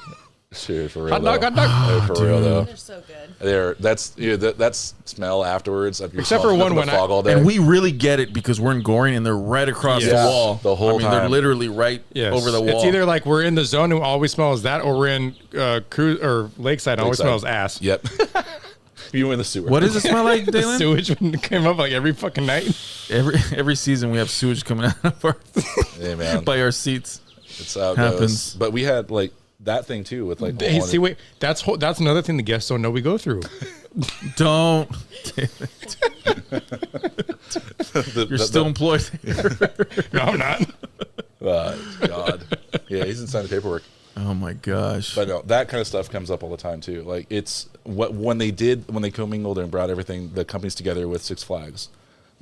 Sure, for real. Hot dog, though. hot dog. For real though. They're so good. That's smell afterwards. Except for one when fog all day. And we really get it because we're in Goring and they're right across the Yes. wall. The whole They're time. literally right Yes. over the wall. It's either like we're in the zone and all we smell is that, or we're in cruise or lakeside and all we Lakeside. smell is ass. Yep. You in the sewer. What does it smell like, The Dalen? sewage came up like every fucking night. Every season we have sewage coming out of our Hey man, by our seats. it's how it happens. goes. But we had like that thing too with like. the Hey, whole- see, wait, that's another thing the guests don't know we go through. Don't. the- You're the- still employed. No, I'm not. God. Yeah, he's inside the paperwork. Oh my gosh. But no, that kind of stuff comes up all the time too. Like it's when they commingled and brought everything the companies together with Six Flags.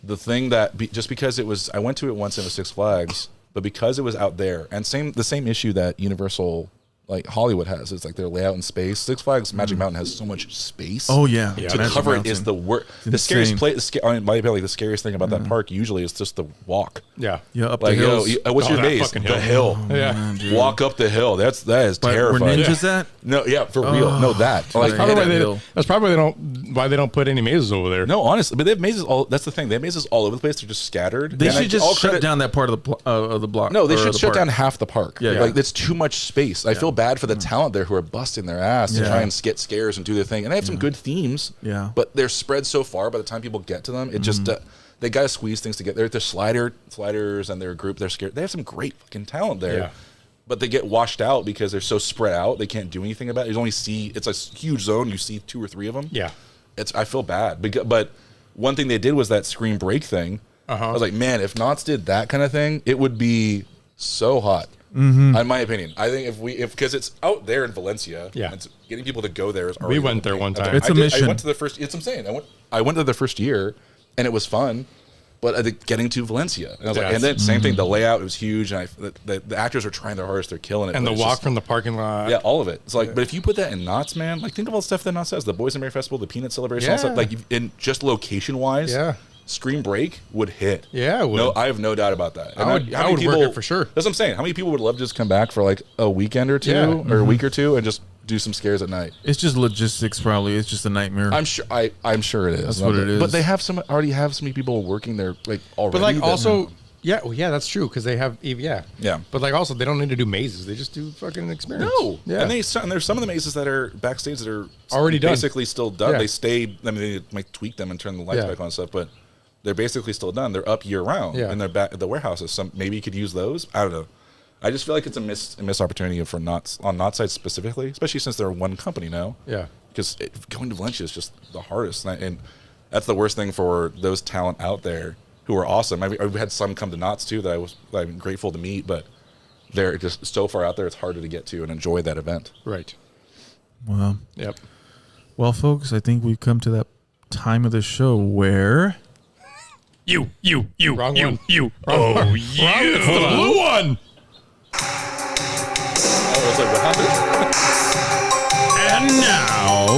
The thing that just because it was, I went to it once and it was Six Flags, but because it was out there and the same issue that Universal like Hollywood has is like their layout in space. Six Flags Magic Mountain has so much space. Oh yeah. Yeah, To Magic cover it Mountain. is the worst. The insane. scariest place. I mean, like the scariest thing about that park usually is just the walk. Yeah. Yeah, up Like the hills. what's Oh, your that base? fucking The hill. hill. Yeah. dude. Walk up the hill. That is But were terrifying. ninjas at? No, yeah, for real. No, that. Like, I Probably hate why that hill. that's probably why they don't put any mazes over there. no, honestly, but they have mazes all. That's the thing. They have mazes all over the place. They're just scattered. They And should all just shut credit- down that part of the block. No, they or should the shut park. down half the park. Yeah, Like yeah. it's too much space. I feel bad for the talent there who are busting their ass to Yeah. try and get scares and do their thing. And they have some good themes. Yeah. But they're spread so far. By the time people get to them, it just they gotta squeeze things together. They're sliders and their group. They're scared. They have some great fucking talent there. Yeah. But they get washed out because they're so spread out. They can't do anything about it. You only see it's a huge zone. You see 2 or 3 of them. Yeah. I feel bad. But one thing they did was that screen break thing. I was like, man, if Knotts did that kind of thing, it would be so hot. In my opinion, I think because it's out there in Valencia, Yeah. and getting people to go there is. We went there one time. It's a mission. I went to the first. It's insane. I went to the first year, and it was fun. But I think getting to Valencia, and I was like, Yes. and then same thing. The layout was huge, and the actors are trying their hardest. They're killing it. And but the it's walk just- from the parking lot. yeah, all of it. It's like, but if you put that in Knott's, man, like think of all the stuff that Knott's has. The Boys and Mary Festival, the Peanut Celebration, all Yeah. stuff. Like in just location wise, Yeah. Screen Break would hit. Yeah, it would. No, I have no doubt about that. And I would how many work it for sure. That's what I'm saying. How many people would love to just come back for like a weekend or two, Yeah. or a week or two, and just do some scares at night. It's just logistics, probably. It's just a nightmare. I'm sure. I'm sure it is. That's what it is. But they already have so many people working there, like already. But like that- also, yeah, well, yeah, that's true because they have, yeah. Yeah. But like also, they don't need to do mazes. They just do fucking experience. No. Yeah. And there's some of the mazes that are backstage that are Already done. basically still done. Yeah. They stayed. I mean, they might tweak them and turn the lights Yeah. back on and stuff, but they're basically still done. They're up year round. Yeah. And they're back at the warehouses. Maybe you could use those. I don't know. I just feel like it's a missed opportunity for Knott on Knott side specifically, especially since they're one company now. Yeah. Because going to Valencia is just the hardest, and that's the worst thing for those talent out there who are awesome. I've had some come to Knott's too that I'm grateful to meet, but they're just so far out there. It's harder to get to and enjoy that event. Right. Wow. Yep. Well, folks, I think we've come to that time of the show where Wrong one. Oh, you. It's the blue one. I was like, what happened? and now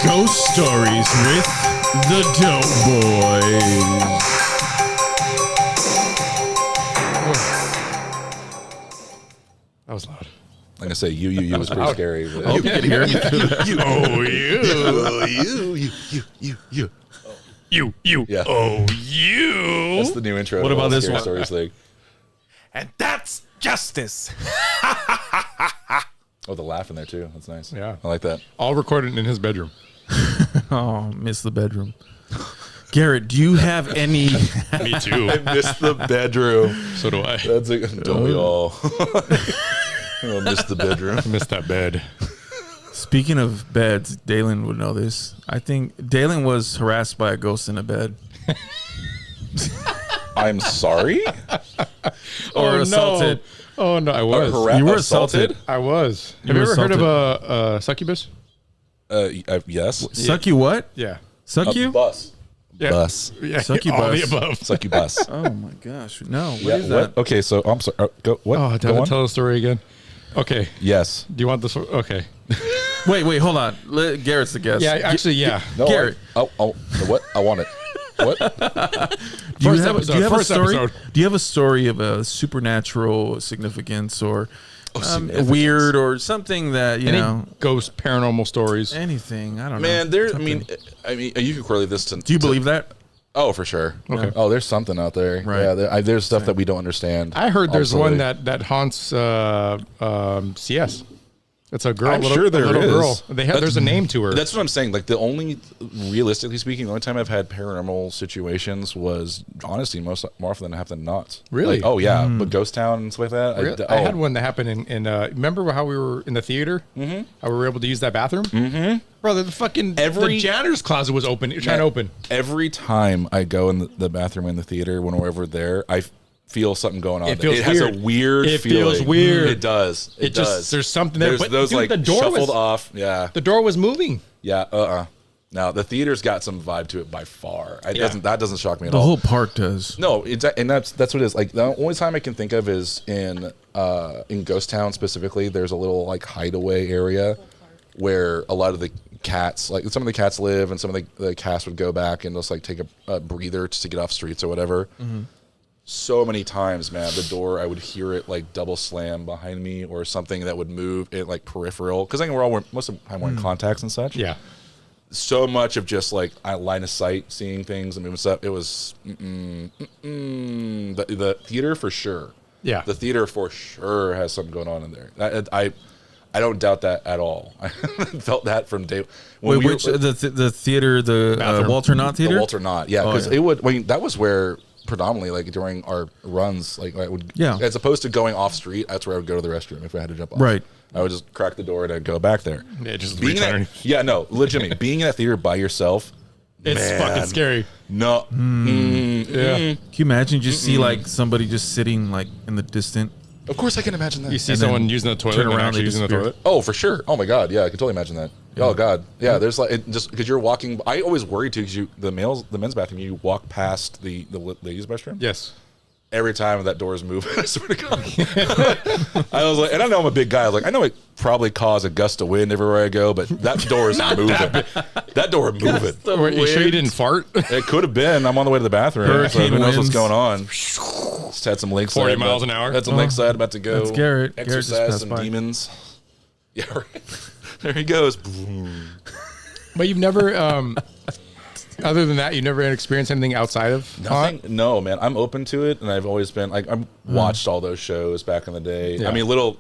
Ghost Stories with the Dope Boys. That was loud. Like I say, you was pretty scary. But I hope you can hear me through that. You. Yeah. Oh, you. That's the new intro. What to about all the this Scary one? Stories thing. And that's justice. Oh, the laugh in there too. That's nice. Yeah. I like that. All recorded in his bedroom. Oh, miss the bedroom. Garrett, do you have any? Me too. I miss the bedroom. So do I. That's don't we all? I miss the bedroom. I missed that bed. Speaking of beds, Dalen would know this. I think Dalen was harassed by a ghost in a bed. I'm sorry. Or assaulted. Oh no, I was. You were assaulted. I was. Have were you ever heard of assaulted. a succubus? Yes. Suck you what? Yeah. Suck you? Bus. Yeah. Bus. Yeah. Succubus. All the above. Succubus. Oh my gosh. No. What Yeah, is that? what? Okay, so I'm sorry. Go. What? Oh, Go on. tell the story again. Okay. Yes. Do you want this? Okay. Wait, hold on. Garrett's the guest. Yeah, actually, yeah. No. Garrett. What? I want it. What? Do you First have, episode, do you have a first story? episode. Do you have a story of a supernatural significance or significance. weird or something that you Any know? ghost paranormal stories? Anything? I don't know. Man, there. Something. I mean, you could correlate this to. Do you believe that? Oh, for sure. Okay. Oh, there's something out there. Right. Yeah, there's stuff that we don't understand. I heard there's one Absolutely. that haunts CS. It's a girl. I'm little, sure there a little is. girl. There's a name to her. That's what I'm saying. Like realistically speaking, the only time I've had paranormal situations was honestly more often than I have than not. Really? Like, oh yeah, but Ghost Town and stuff like that. I had one that happened in remember how we were in the theater? Mm-hmm. How we were able to use that bathroom? Mm-hmm. Brother, the janitor's closet was open. You're trying to open. Every time I go in the bathroom in the theater, when we're over there, I feel something going on. It feels has weird. a weird It feeling. feels weird. It does. It just does. there's something there. There's But those dude, like the door shuffled was off. Yeah. the door was moving. Yeah. Now the theater's got some vibe to it by far. Yeah. That doesn't shock me at The all. whole park does. No, and that's what it is. Like the only time I can think of is in Ghost Town specifically. There's a little like hideaway area where a lot of the cats, like some of the cats live, and some of the cats would go back and just like take a breather just to get off streets or whatever. Mm-hmm. So many times, man, the door I would hear it like double slam behind me or something that would move it like peripheral because I think most of the time wearing contacts and such. Yeah. So much of just like line of sight, seeing things and moving stuff. It was the theater for sure. Yeah. The theater for sure has something going on in there. I don't doubt that at all. I felt that from day. Wait, which the theater, the Bathroom. Walter Knott theater? The Walter Knott, yeah, Oh, because yeah. it would. I mean, that was where predominantly, like during our runs, like I would, Yeah. as opposed to going off street, that's where I would go to the restroom if I had to jump off. Right. I would just crack the door and I'd go back there. Yeah, just being reach in underneath. that, yeah, no, legitimately being in that theater by yourself. It's Man. fucking scary. No, Yeah. Can you imagine just see like somebody just sitting like in the distant? of course I can imagine that. You see And someone then using the toilet turn and around, actually they using the disappear. toilet. Oh, for sure. Oh my God, yeah, I can totally imagine that. Oh God, yeah. There's like just because you're walking. I always worry too because the men's bathroom, you walk past the ladies' restroom. Yes. every time that door's moving, I swear to God. I was like, and I know I'm a big guy. I was like, I know it probably caused a gust of wind everywhere I go, but that door is moving. That door moving. Were you sure you didn't fart? It could have been. I'm on the way to the bathroom. Hurricane So who knows what's winds. going on? Just had some lakeside. 40 miles an hour. Had some lakeside about to go. That's Garrett. Garrett just Exercise passed some by. demons. Yeah, right. There he goes. But you've never, other than that, you never experienced anything outside of Nothing. haunt? No, man. I'm open to it, and I've always been like I've watched all those shows back in the day. Yeah. I mean, little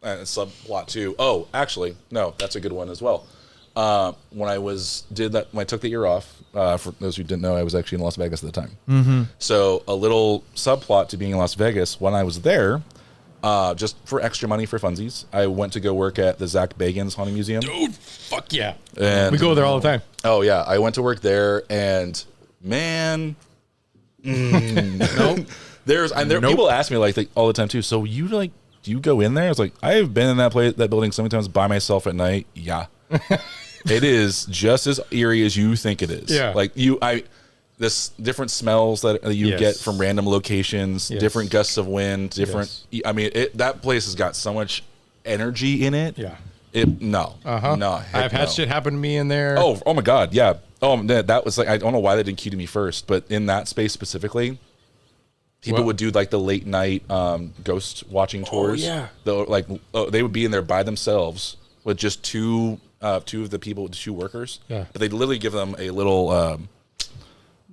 subplot too. Oh, actually, no, that's a good one as well. When I took the year off. For those who didn't know, I was actually in Las Vegas at the time. Mm-hmm. So a little subplot to being in Las Vegas. When I was there, just for extra money for funsies, I went to go work at the Zach Bagans Haunting Museum. Dude, fuck yeah. And We go there all the time. Oh yeah, I went to work there, and man, nope. People ask me like all the time too. So you do you go in there? I was like, I have been in that building so many times by myself at night. Yeah, it is just as eerie as you think it is. Yeah, this different smells that you Yes. get from random locations, Yes. different gusts of wind, different. Yes. I mean, that place has got so much energy in it. Yeah. No, heck I've had no. shit happen to me in there. Oh my God, yeah. Oh, that was like, I don't know why they didn't cue to me first, but in that space specifically, people Well- would do like the late night ghost watching tours. yeah. They would be in there by themselves with just two of the people, two workers. Yeah. But they'd literally give them a little,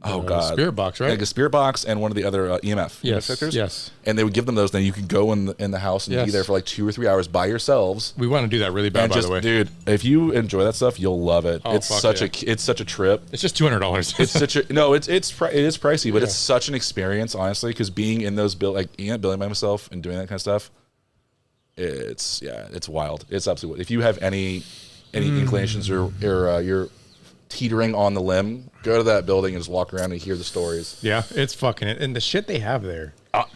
God, spirit box, right? Like a spirit box and one of the other EMF Yes, detectors. yes. And they would give them those. Then you could go in the house and be Yes. there for like 2 or 3 hours by yourselves. We want to do that really bad, And by just, the way. dude, if you enjoy that stuff, you'll love it. Oh, It's fuck such yeah. it's such a trip. It's just $200. It's such a no. It is pricey, but Yeah. it's such an experience, honestly. Because being in those building by myself and doing that kind of stuff, it's wild. It's absolutely. If you have any inclinations or you're teetering on the limb, go to that building and just walk around and hear the stories. Yeah, it's fucking it. And the shit they have there,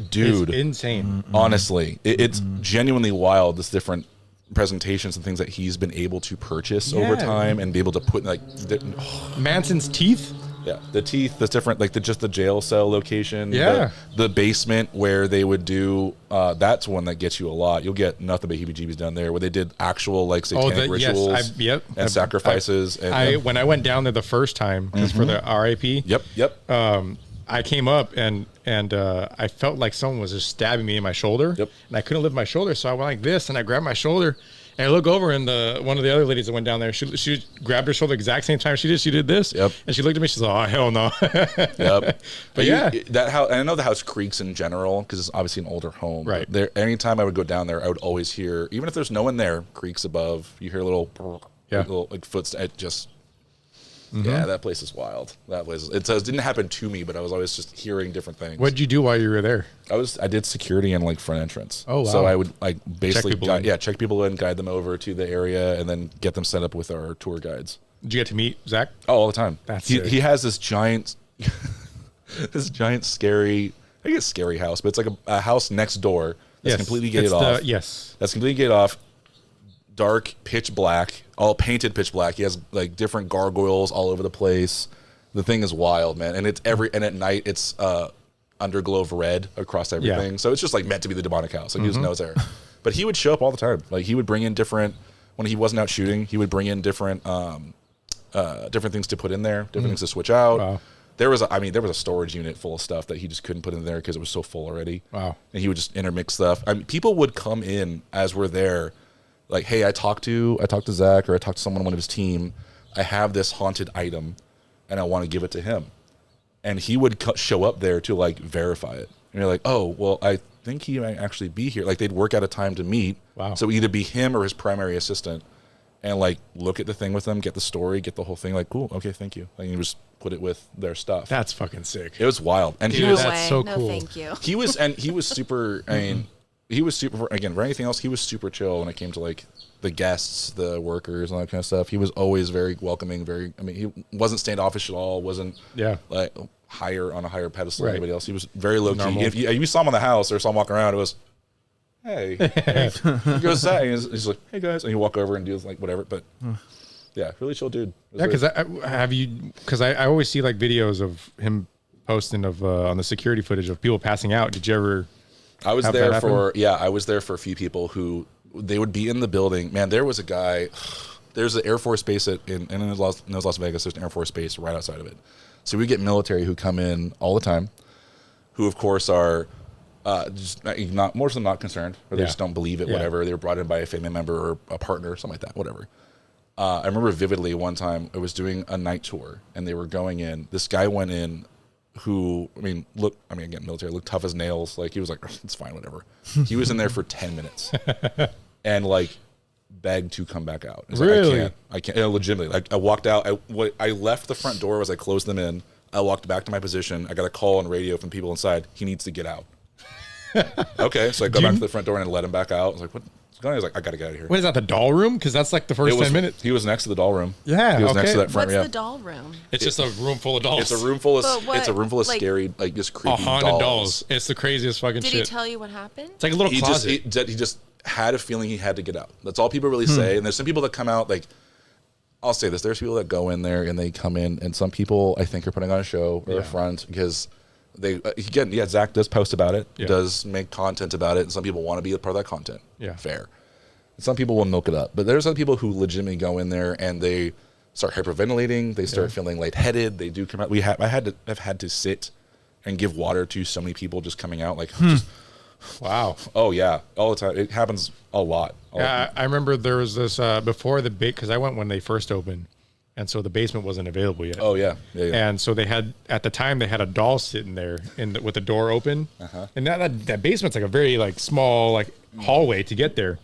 Dude, it's insane. honestly, it's genuinely wild. This different presentations and things that he's been able to purchase over Yeah. time and be able to put Manson's teeth. Yeah, the teeth, that's different, like just the jail cell location. Yeah. The basement where they would do, that's one that gets you a lot. You'll get nothing but heebie-jeebies down there where they did actual like satanic rituals and sacrifices. When I went down there the first time, because for the RIP, Yep. I came up and I felt like someone was just stabbing me in my shoulder. Yep. And I couldn't lift my shoulder, so I went like this, and I grabbed my shoulder, and I look over, and one of the other ladies that went down there, she grabbed her shoulder the exact same time she did. She did this. Yep. And she looked at me. She's like, "Oh hell no." Yep. But yeah. That house, and I know the house creaks in general because it's obviously an older home. Right. There, anytime I would go down there, I would always hear, even if there's no one there, creaks above. You hear a little, little like footsteps. It just. Yeah, that place is wild. That place. It didn't happen to me, but I was always just hearing different things. What'd you do while you were there? I did security and like front entrance. Oh, wow. So I would like basically check people in, guide them over to the area, and then get them set up with our tour guides. Did you get to meet Zach? Oh, all the time. That's he sick. he has this giant, scary. I guess scary house, but it's like a house next door that's completely gated off. That's completely gated off. Dark, pitch black, all painted pitch black. He has like different gargoyles all over the place. The thing is wild, man. And and at night it's underglow of red across everything. Yeah. So it's just like meant to be the demonic house. Like he just knows there. But he would show up all the time. Like he would bring in different, when he wasn't out shooting, he would bring in different things to put in there, different things to switch out. Wow. There was a storage unit full of stuff that he just couldn't put in there because it was so full already. Wow. And he would just intermix stuff. I mean, people would come in as we're there, like, hey, I talked to Zach, or I talked to someone on one of his team. I have this haunted item, and I want to give it to him. And he would show up there to like verify it. And you're like, oh, well, I think he might actually be here. Like they'd work out a time to meet. Wow. So either be him or his primary assistant, and like look at the thing with them, get the story, get the whole thing. Like, cool, okay, thank you. And you just put it with their stuff. That's fucking sick. It was wild, and he Dude, was No that's way. so No, cool. thank you. he was super. I mean, he was super. Again, for anything else, he was super chill when it came to like the guests, the workers, and all that kind of stuff. He was always very welcoming. He wasn't standoffish at all. Wasn't like on a higher pedestal than anybody else. He was very low key. If you saw him in the house or saw him walking around, it was, hey, he goes that. He's like, hey guys, and he walk over and do like whatever. But yeah, really chill dude. Yeah, because I always see like videos of him posting of on the security footage of people passing out. Did you ever? I was have there that for happen? I was there for a few people who they would be in the building. Man, there was a guy. There's an Air Force base in Las Vegas. There's an Air Force base right outside of it. So we get military who come in all the time, who of course are just not more so not concerned, or they just don't believe it. Whatever, they were brought in by a family member or a partner, something like that. Whatever. I remember vividly one time I was doing a night tour and they were going in. This guy went in who, again, military, looked tough as nails. Like he was like, it's fine, whatever. He was in there for 10 minutes and like begged to come back out. He's Really? Like, I can't, legitimately. Like I walked out. I left the front door as I closed them in. I walked back to my position. I got a call on radio from people inside. He needs to get out. Okay. So I go back to the front door and I let him back out. I was like, what? He was like, I gotta get out of here. What is that? The doll room? Because that's like the first 10 minutes. He was next to the doll room. Yeah, he was next to okay. that front. What's the doll room? It's just a room full of dolls. It's a room full of But what, like, scary, like just a creepy haunted dolls. It's the craziest fucking Did shit. he tell you what happened? It's like a little He closet. just had a feeling he had to get out. That's all people really say. And there's some people that come out like, I'll say this: there's people that go in there and they come in, and some people I think are putting on a show or a front because they again, Zach does post about it, does make content about it, and some people want to be a part of that content. Yeah, fair. Some people will milk it up, but there's other people who legitimately go in there and they start hyperventilating. They start feeling lightheaded. They do come out. I've had to sit and give water to so many people just coming out. Like, just, wow. Oh yeah, all the time. It happens a lot. Yeah, I remember there was this before the because I went when they first opened, and so the basement wasn't available yet. Oh yeah. And so they had at the time they had a doll sitting there with the door open, and that basement's like a very like small like hallway to get there.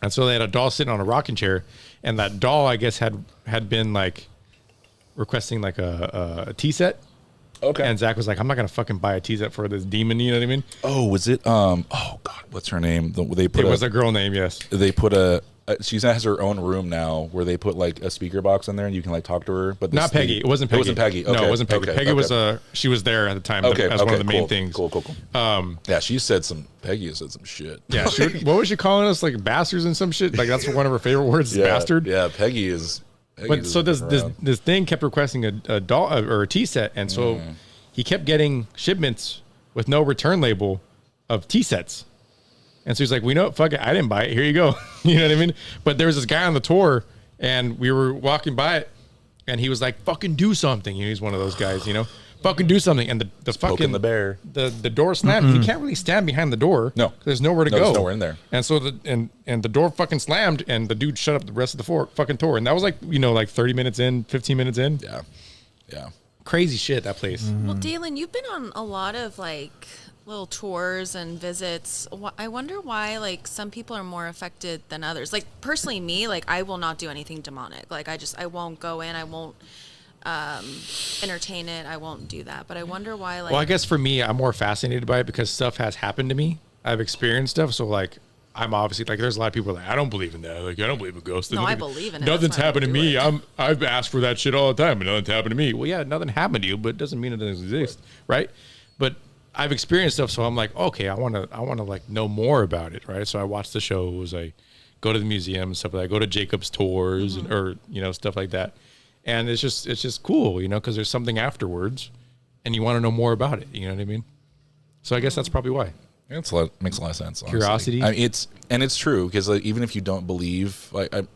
And so they had a doll sitting on a rocking chair, and that doll I guess had been like requesting like a tea set. Okay. And Zach was like, I'm not gonna fucking buy a tea set for this demon. You know what I mean? Oh, was it? Oh God, what's her name? It was a girl name. Yes. They put she has her own room now where they put like a speaker box in there and you can like talk to her. But Not Peggy. It wasn't Peggy. It wasn't Peggy. Okay. No, it wasn't Peggy. Okay. Peggy was she was there at the time as one of the main things. Cool. Yeah, she said Peggy said some shit. Yeah. What was she calling us? Like bastards and some shit? Like that's one of her favorite words, bastard. Yeah, Peggy is. But so this thing kept requesting a doll or a tea set, and so he kept getting shipments with no return label of tea sets. And so he's like, fuck it, I didn't buy it. Here you go. You know what I mean? But there was this guy on the tour, and we were walking by it, and he was like, fucking do something. He's one of those guys, fucking do something. And the fucking poking the bear. The door slammed. He can't really stand behind the door. No, there's nowhere to go. There's nowhere in there. And so the door fucking slammed, and the dude shut up the rest of the fucking tour. And that was like like 30 minutes in, 15 minutes in. Yeah. Crazy shit, that place. Well, Dalen, you've been on a lot of like little tours and visits. I wonder why like some people are more affected than others. Like personally me, like I will not do anything demonic. Like I won't go in, I won't entertain it, I won't do that. But I wonder why like Well, I guess for me, I'm more fascinated by it because stuff has happened to me. I've experienced stuff, so like I'm obviously like there's a lot of people like I don't believe in that. Like I don't believe in ghosts. No, I believe in it. Nothing's That's why I happened to would do me. it. I've asked for that shit all the time, and nothing's happened to me. Well, yeah, nothing happened to you, but it doesn't mean it doesn't exist, right? But I've experienced stuff, so I'm like, okay, I want to like know more about it, right? So I watch the shows, I go to the museum, stuff like that. I go to Jacob's tours, and, or stuff like that, and it's just cool, because there's something afterwards, and you want to know more about it. You know what I mean? So I guess that's probably why. Yeah, makes a lot of sense. Honestly. Curiosity. I mean, it's true because like, even if you don't believe, like I'm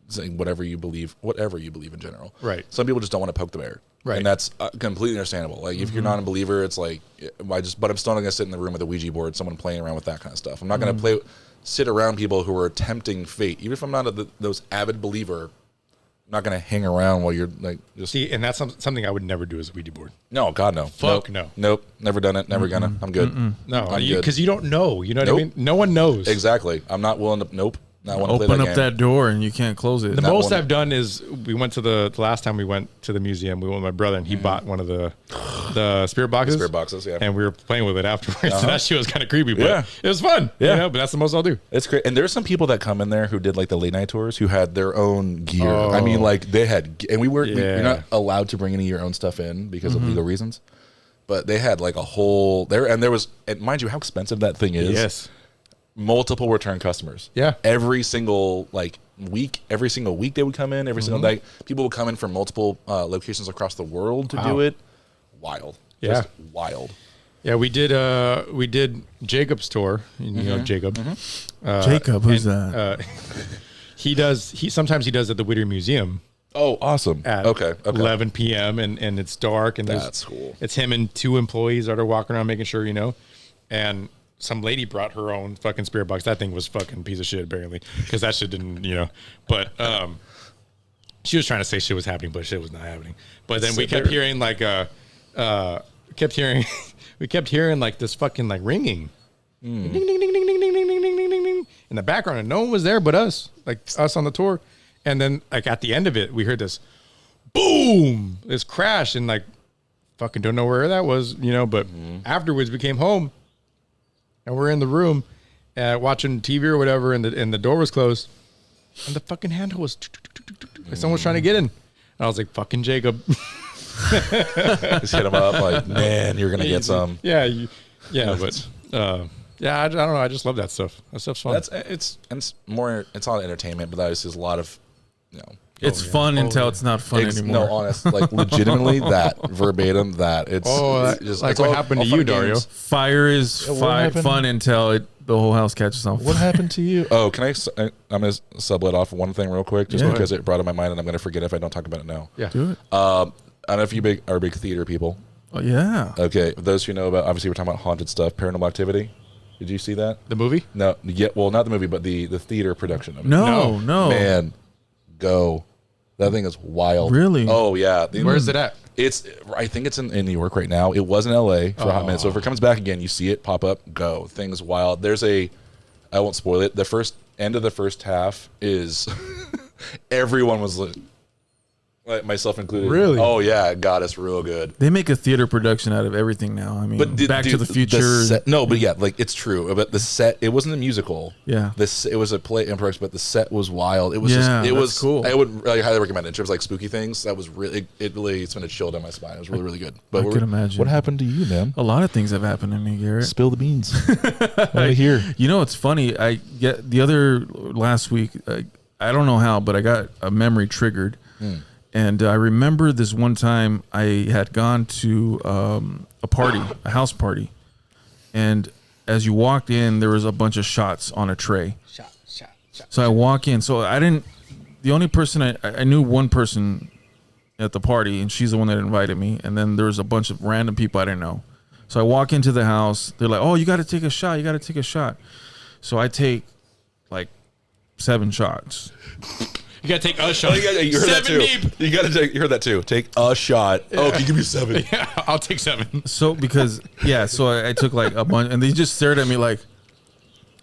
saying, whatever you believe in general, right? Some people just don't want to poke the bear, right? And that's completely understandable. Like if you're not a believer, it's like but I'm still not gonna sit in the room with a Ouija board, someone playing around with that kind of stuff. I'm not gonna sit around people who are tempting fate, even if I'm not those avid believer. I'm not gonna hang around while you're like just see, and that's something I would never do as a Ouija board. No, God no, fuck nope, never done it, never gonna. I'm good. No, because you don't know. You know what I mean? No one knows Exactly. I'm not willing to. Not want to play Open that up game. that door and you can't close it. The most I've done is we went to the last time we went to the museum. We went with my brother, and he bought one of the spirit boxes. Spirit boxes, yeah. And we were playing with it afterwards. So that shit was kind of creepy, but Yeah. it was fun. Yeah. But that's the most I'll do. It's great. And there's some people that come in there who did like the late night tours who had their own gear. I mean, like they had, and you're not allowed to bring any of your own stuff in because of legal reasons. But they had like a whole and mind you, how expensive that thing is. Yes. Multiple return customers. Yeah. Every single week they would come in. Every single day, people would come in from multiple locations across the world to do it. wild. Yeah. Just wild. Yeah, we did Jacob's tour. You know Jacob. Jacob, who's that? Sometimes he does at the Whittier Museum Oh, awesome. at Okay. 11 p.m. and it's dark and That's cool. It's him and 2 employees that are walking around making sure, and some lady brought her own fucking spirit box. That thing was fucking piece of shit apparently because that shit didn't, but she was trying to say shit was happening, but shit was not happening. But then we kept hearing like we kept hearing like this fucking like ringing. Ding, ding, ding, ding, ding, ding, ding, ding, ding, ding, ding, ding, in the background, and no one was there but us on the tour. And then like at the end of it, we heard this boom, this crash, and like fucking don't know where that was, but afterwards we came home and we're in the room watching TV or whatever, and the door was closed and the fucking handle was like someone was trying to get in. And I was like, fucking Jacob. Just hit him up like, man, you're gonna get some. Yeah, but I don't know. I just love that stuff. That stuff's fun. It's not entertainment, but that is just a lot of, It's fun until it's not fun anymore. No, honest, like legitimately that verbatim that it's just like what happened to you, Dario. Fire is fun until the whole house catches on. What happened to you? Oh, can I'm gonna sublet off one thing real quick, just because it brought to my mind, and I'm gonna forget if I don't talk about it now. Yeah, do it. I don't know if you are big theater people. Oh yeah. Okay, those who know about, obviously we're talking about haunted stuff, Paranormal Activity. Did you see that? The movie? No, well, not the movie, but the theater production of it. No. Man, go. That thing is wild. Really? Oh yeah. Where is it at? I think it's in New York right now. It was in LA for a hot minute. So if it comes back again, you see it pop up, go. Thing's wild. I won't spoil it. The end of the first half is everyone was like myself included. Really? Oh yeah, it got us real good. They make a theater production out of everything now. I mean, Back to the Future. It's true. But the set, it wasn't a musical. Yeah. It was a play in production, but the set was wild. It was that's cool. I would really highly recommend it in terms of like spooky things. That was really, it's been a chill down my spine. It was really, really good. But I could imagine. What happened to you, man? A lot of things have happened to me, Garrett. Spill the beans. Right here. It's funny. Last week, I don't know how, but I got a memory triggered. And I remember this one time I had gone to a house party. And as you walked in, there was a bunch of shots on a tray. Shot. So I walk in. So the only person I knew one person at the party, and she's the one that invited me. And then there was a bunch of random people I didn't know. So I walk into the house. They're like, oh, you got to take a shot. So I take like 7 shots. You gotta take a shot. You heard that too. Deep. You heard that too. Take a shot. Yeah. Oh, can you give me 7? Yeah, I'll take 7. So I took like a bunch, and they just stared at me like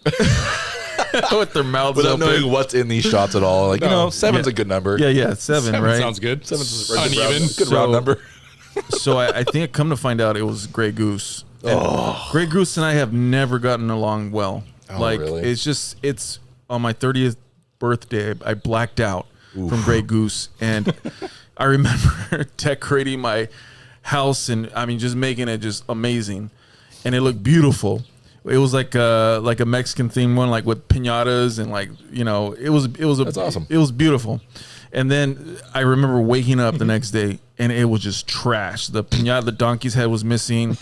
with their mouths without open. knowing what's in these shots at all. Like 7's a good number. Yeah, 7, right? Sounds good. 7's uneven. Good round number. So I think come to find out it was Grey Goose. Grey Goose and I have never gotten along well. Really? It's on my 30th birthday, I blacked out from Grey Goose, and I remember decorating my house and just making it just amazing, and it looked beautiful. It was like a Mexican themed one, like with piñatas and That's awesome. It was beautiful. And then I remember waking up the next day and it was just trash. The piñata, the donkey's head was missing.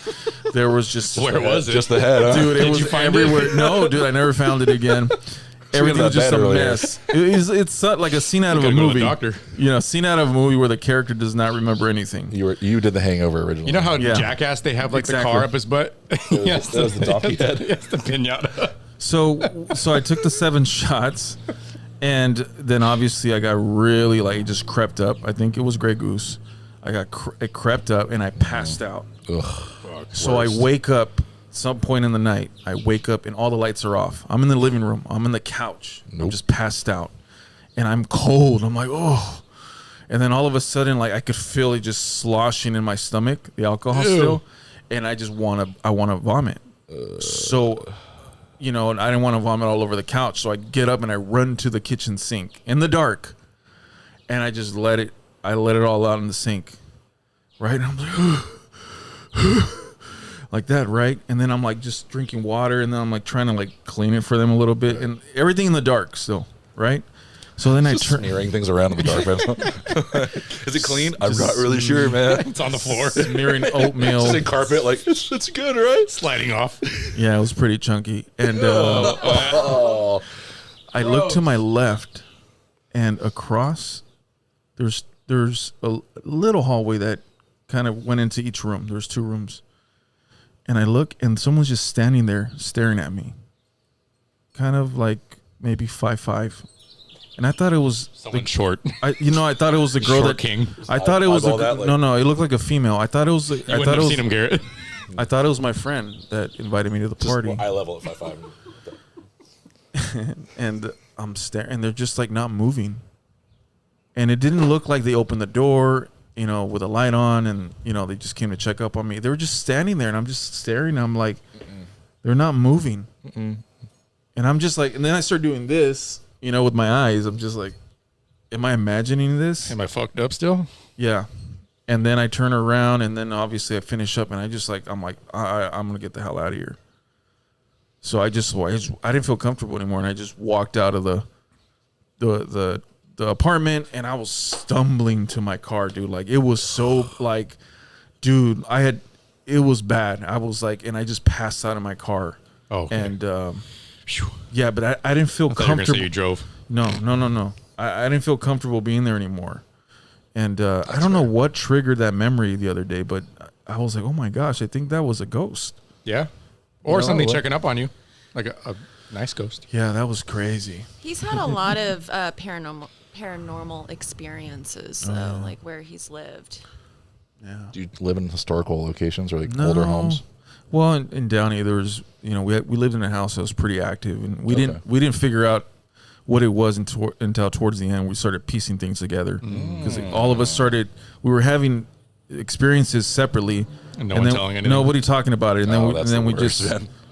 There was just where was it? Just the head, huh? Dude, it was everywhere. No, dude, I never found it again. Everything was just a mess. It's like a scene out of a movie. Scene out of a movie where the character does not remember anything. You did The Hangover originally. You know how Jackass they have like the car up his butt? Yes, that was the donkey head. Yes, the piñata. So I took the 7 shots, and then obviously I got really it just crept up. I think it was Grey Goose. It crept up and I passed out. Ugh. So I wake up. Some point in the night, I wake up and all the lights are off. I'm in the living room. I'm in the couch. Nope. I'm just passed out, and I'm cold. I'm like, oh, and then all of a sudden, I could feel it just sloshing in my stomach, the alcohol still, and I just want to vomit. So, and I didn't want to vomit all over the couch. So I get up and I run to the kitchen sink in the dark, and I just let it all out in the sink, right? And I'm like. Like that, right? And then I'm just drinking water, and then I'm trying to clean it for them a little bit, and everything in the dark still, right? So then Just smearing things around in the dark. Is it clean? I'm not really sure, man. It's on the floor. smearing oatmeal. Just a carpet, like it's good, right? Sliding off. Yeah, it was pretty chunky. And Oh, I looked to my left, and across there's a little hallway that kind of went into each room. There's 2 rooms. And I look, and someone's just standing there staring at me. Kind of like maybe 5'5". And I thought it was Someone short. I thought it was the girl Short that king. I thought it was Eyeball that, like- no, it looked like a female. I thought it was You wouldn't have seen him, Garrett. I thought it was my friend that invited me to the party. eye level at 5'5". And I'm staring, and they're just like not moving. And it didn't look like they opened the door, with a light on, and they just came to check up on me. They were just standing there, and I'm just staring. I'm like, they're not moving. And I'm just like, and then I start doing this, with my eyes. I'm just like, am I imagining this? Am I fucked up still? Yeah. And then I turn around, and then obviously I finish up, and I'm like, I'm gonna get the hell out of here. So I didn't feel comfortable anymore, and I just walked out of the apartment, and I was stumbling to my car, dude. Like, it was so like, dude, it was bad. I was like, and I just passed out of my car. Oh, okay. And yeah, but I didn't feel I thought you were comfortable. gonna say you drove. No. I didn't feel comfortable being there anymore. And I don't know what triggered that memory the other day, but I was like, oh my gosh, I think that was a ghost. Yeah. Or No, something what? checking up on you. Like a nice ghost. Yeah, that was crazy. He's had a lot of paranormal experiences, though, like where he's lived. Yeah. Do you live in historical locations or like older homes? Well, in Downey, there was, we lived in a house that was pretty active, and we didn't figure out what it was until towards the end. We started piecing things together because all of us we were having experiences separately, And no one telling anything. Nobody talking about it, and then we just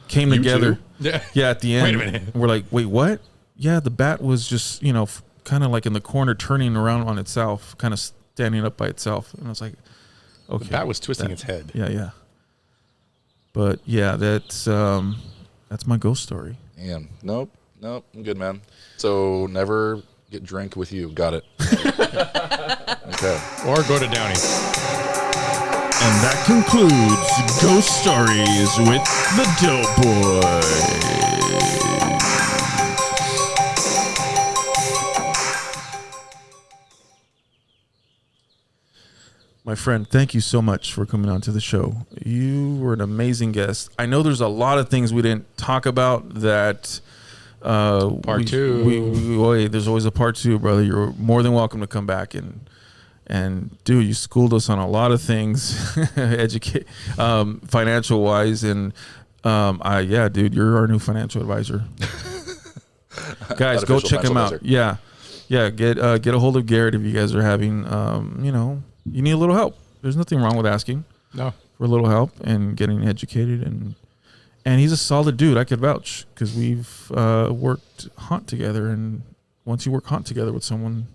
came together. Yeah. Yeah, at the end, Wait a minute. we're like, wait, what? Yeah, the bat was just kind of like in the corner, turning around on itself, kind of standing up by itself, and I was like, okay, The bat was twisting its head. yeah. But yeah, that's my ghost story. Damn. Nope. I'm good, man. So never get drink with you. Got it. Okay. Or go to Downey. And that concludes Ghost Stories with the Dope Boys. My friend, thank you so much for coming on to the show. You were an amazing guest. I know there's a lot of things we didn't talk about that... Part 2. There's always a part 2, brother. You're more than welcome to come back and dude, you schooled us on a lot of things, financial wise, and dude, you're our new financial advisor. Guys, go check him out. Advisor. Yeah. Get a hold of Garrett if you guys are having, you need a little help. There's nothing wrong with asking No. for a little help and getting educated, and he's a solid dude. I could vouch because we've worked haunt together, and once you work haunt together with someone,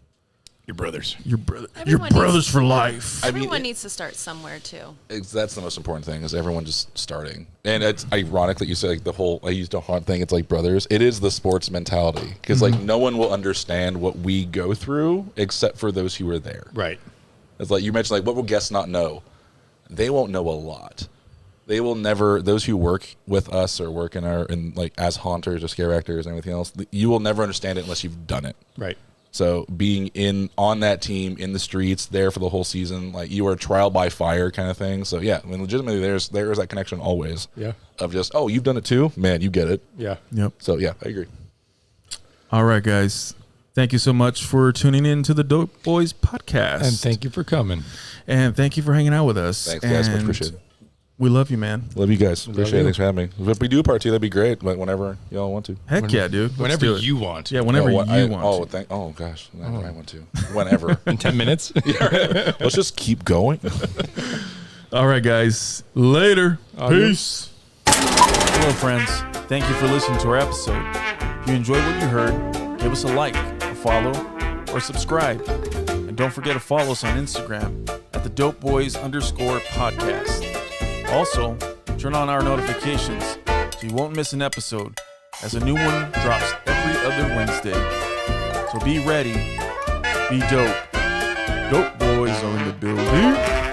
Your brothers. you're Everyone brothers needs- for life. Everyone needs to start somewhere, too. That's the most important thing is everyone just starting. And it's ironic that you say like the whole I used to haunt thing. It's like brothers. It is the sports mentality because like no one will understand what we go through except for those who are there. Right. It's like you mentioned, like what will guests not know? They won't know a lot. They will never. Those who work with us or work in like as haunters or scare actors and everything else, you will never understand it unless you've done it. Right. So being on that team in the streets there for the whole season, like you are trial by fire kind of thing. So yeah, I mean, legitimately, there's that connection always. Yeah. Of just you've done it too, man. You get it. Yeah. Yep. So yeah, I agree. All right, guys. Thank you so much for tuning in to the Dope Boyz Podcast. And thank you for coming. And thank you for hanging out with us. Thanks, guys. Much And appreciated. We love you, man. Love you guys. Appreciate you. it. Thanks for having me. If we do a part 2, that'd be great. But whenever y'all want to. Heck yeah, dude. Let's Whenever do it. you want. Yeah, whenever you want Oh, to. oh gosh. Whenever I want to. Whenever. In 10 minutes. Let's just keep going. All right, guys. Later. Adios. Peace. Hello, friends. Thank you for listening to our episode. If you enjoyed what you heard, give us a like, a follow, or subscribe. And don't forget to follow us on Instagram at the Dope Boyz _podcast. Also, turn on our notifications so you won't miss an episode as a new one drops every other Wednesday. So be ready. Be dope. Dope boys are in the building.